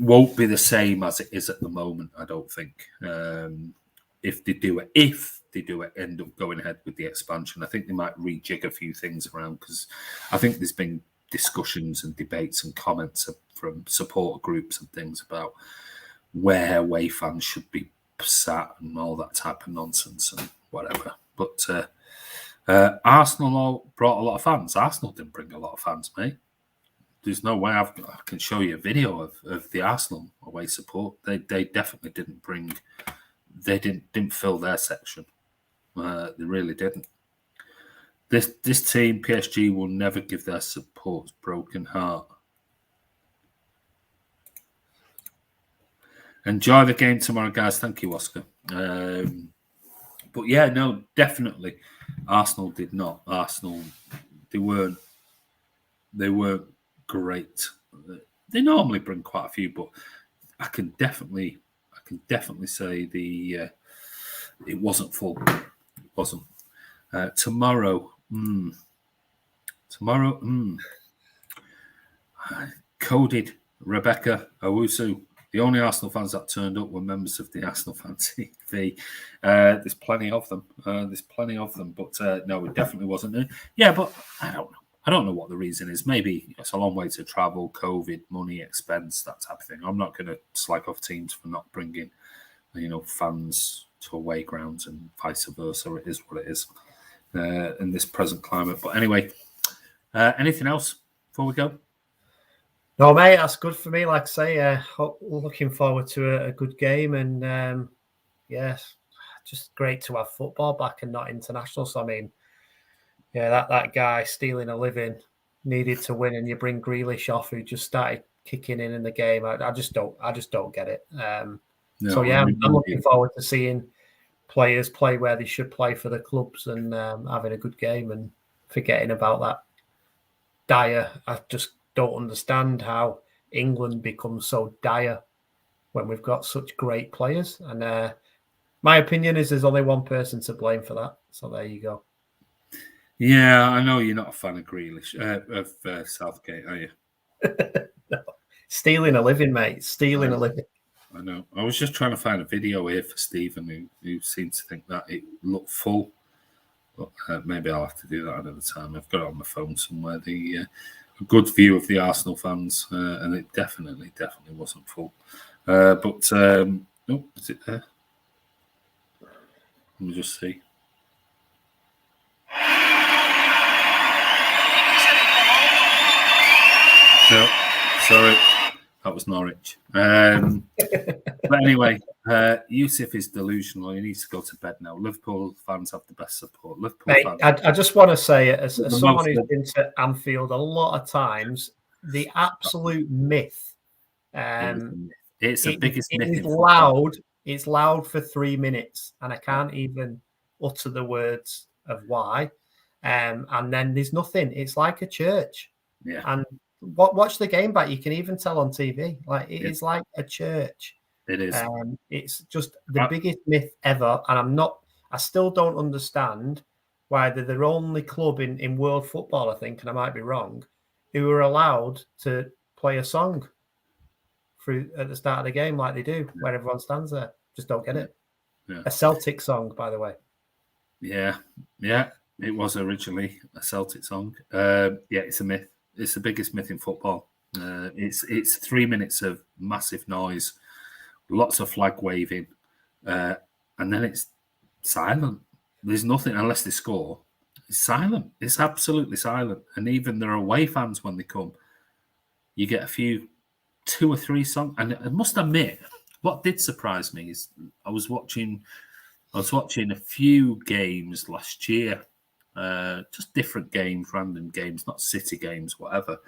won't be the same as it is at the moment, I don't think. If they do it, end up going ahead with the expansion, I think they might rejig a few things around because I think there's been discussions and debates and comments from supporter groups and things about where away fans should be sat and all that type of nonsense and whatever. But Arsenal brought a lot of fans. Arsenal didn't bring a lot of fans, mate. There's no way I can show you a video of the Arsenal away support. They definitely didn't bring. They didn't fill their section. They really didn't. This team, PSG, will never give their supporters broken heart. Enjoy the game tomorrow, guys. Thank you, Oscar. But yeah, no, definitely, Arsenal did not. Arsenal, they weren't great. They normally bring quite a few, but I can definitely say it wasn't full. It wasn't. Tomorrow. Coded Rebecca Owusu. The only Arsenal fans that turned up were members of the Arsenal Fan TV. There's plenty of them. But no, it definitely wasn't. Yeah, but I don't know. I don't know what the reason is. Maybe it's a long way to travel, COVID, money, expense, that type of thing. I'm not going to slag off teams for not bringing, fans to away grounds and vice versa. It is what it is in this present climate. But anyway, anything else before we go? No, mate, that's good for me. Like I say, looking forward to a good game, and yes, just great to have football back and not international. So I mean, yeah, that guy stealing a living needed to win, and you bring Grealish off, who just started kicking in the game. I just don't get it. So yeah, I'm looking forward to seeing players play where they should play for the clubs and having a good game and forgetting about that dire. I just don't understand how England becomes so dire when we've got such great players. And my opinion is there's only one person to blame for that. So there you go. Yeah, I know you're not a fan of Grealish, of Southgate, are you? No. Stealing a living, mate. Stealing a living. I know. I was just trying to find a video here for Stephen, who seemed to think that it looked full. But maybe I'll have to do that another time. I've got it on my phone somewhere. A good view of the Arsenal fans, and it definitely wasn't full. Is it there? Let me just see. No, sorry, that was Norwich. But anyway, Yusuf is delusional. He needs to go to bed now. Liverpool fans have the best support. I just want to say, as someone who's been to Anfield a lot of times, the absolute myth. It's the biggest myth. It's loud. It's loud for 3 minutes, and I can't even utter the words of why. And then there's nothing. It's like a church. Yeah. And watch the game back. You can even tell on TV. Like it is like a church. It is. It's just the biggest myth ever. And I still don't understand why they're the only club in world football, I think, and I might be wrong, who are allowed to play a song at the start of the game like they do, where everyone stands there. Just don't get it. Yeah. A Celtic song, by the way. Yeah. It was originally a Celtic song. It's a myth. It's the biggest myth in football. It's 3 minutes of massive noise, lots of flag waving, and then it's silent. There's nothing unless they score. It's silent. It's absolutely silent. And even their away fans, when they come, you get a few, 2 or 3 songs. And I must admit, what did surprise me is I was watching a few games last year. Just different games, random games, not City games, whatever.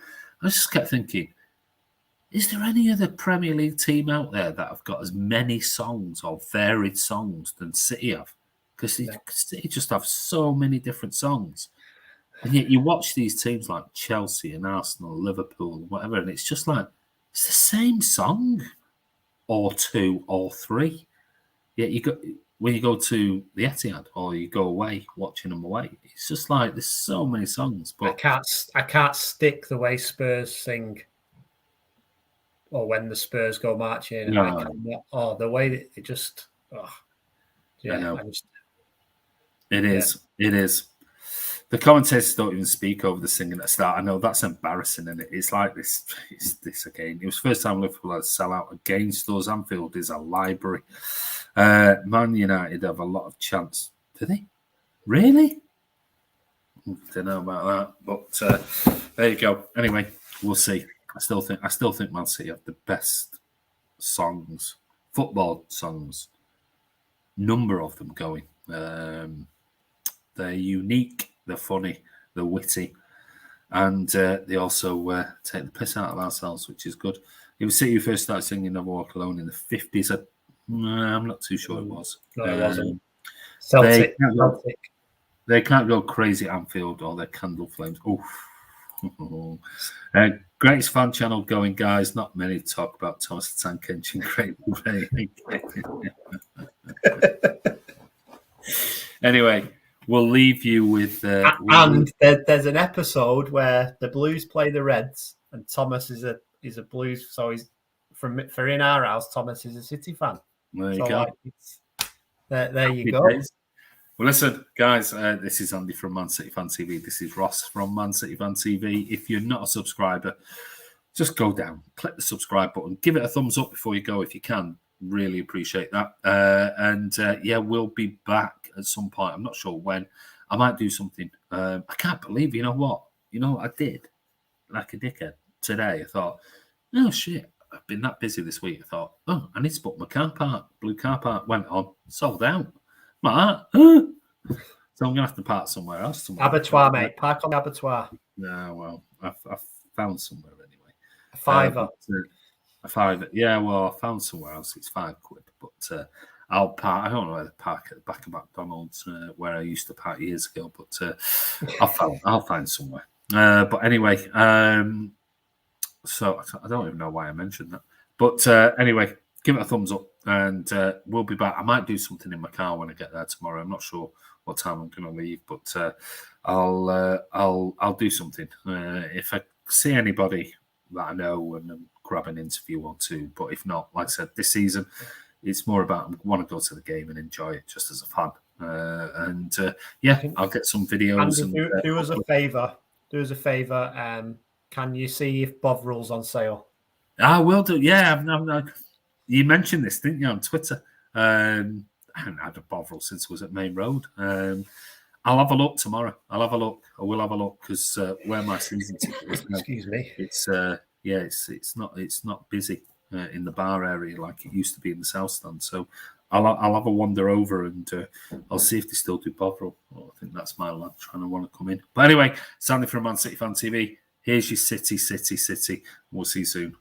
I just kept thinking, is there any other Premier League team out there that have got as many songs or varied songs than City have? Because City just have so many different songs. And yet you watch these teams like Chelsea and Arsenal, Liverpool, whatever, and it's just like, it's the same song or two or three. Yet when you go to the Etihad or you go away, watching them away, it's just like there's so many songs. But I can't stick the way Spurs sing, or when the Spurs go marching. No. The way that it just, I know. It is. The commentators don't even speak over the singing at the start. I know that's embarrassing, and it's like this. It's this again. It was the first time Liverpool had a sellout against us. Anfield is a library. Man United have a lot of chance. Do they? Really? Don't know about that, but there you go. Anyway, we'll see. I still think Man City have the best songs, football songs. Number of them going. They're unique, they're funny, they're witty, and they also take the piss out of ourselves, which is good. It was City who first started singing Never Walk Alone in the 50s. I'm not too sure it was. No, it wasn't. Celtic. They can't go crazy at Anfield or their candle flames. Oof. Greatest fan channel going, guys. Not many talk about Thomas the Tank Engine. Great. Anyway, we'll leave you with. And there's an episode where the Blues play the Reds, and Thomas is a Blues. So he's for in our house. Thomas is a City fan. There you go. There you go. Days. Well, listen, guys, this is Andy from Man City Fan TV. This is Ross from Man City Fan TV. If you're not a subscriber, just go down, click the subscribe button, give it a thumbs up before you go if you can. Really appreciate that. We'll be back at some point. I'm not sure when. I might do something. I can't believe, you know what? I did, like a dickhead, today. I thought, oh, shit, I've been that busy this week. I thought, I need to book my car park. Blue car park went on, sold out. So I'm going to have to park somewhere else. Abattoir, mate. Park on the abattoir. No, well, I've found somewhere anyway. A fiver. A fiver. Yeah, well, I found somewhere else. It's £5, but I'll park. I don't know where to park at the back of McDonald's where I used to park years ago, but I'll find somewhere. But anyway, so I don't even know why I mentioned that. But anyway, give it a thumbs up, and we'll be back. I might do something in my car when I get there tomorrow. I'm not sure what time I'm going to leave, but I'll do something. If I see anybody that I know, and grab an interview or two. But if not, like I said, this season it's more about I want to go to the game and enjoy it just as a fan. I'll get some videos. Andy, do us a favour. Do us a favour. Can you see if Bovril's on sale? I will do. Yeah, you mentioned this, didn't you, on Twitter? I haven't had a Bovril since I was at Main Road. I'll have a look tomorrow. I will have a look because where my season ticket is now, excuse me, it's not busy in the bar area like it used to be in the South Stand. So I'll have a wander over and I'll see if they still do Bovril. I think that's my lad trying to want to come in. But anyway, Sandy from Man City Fan TV. Here's your City. We'll see you soon.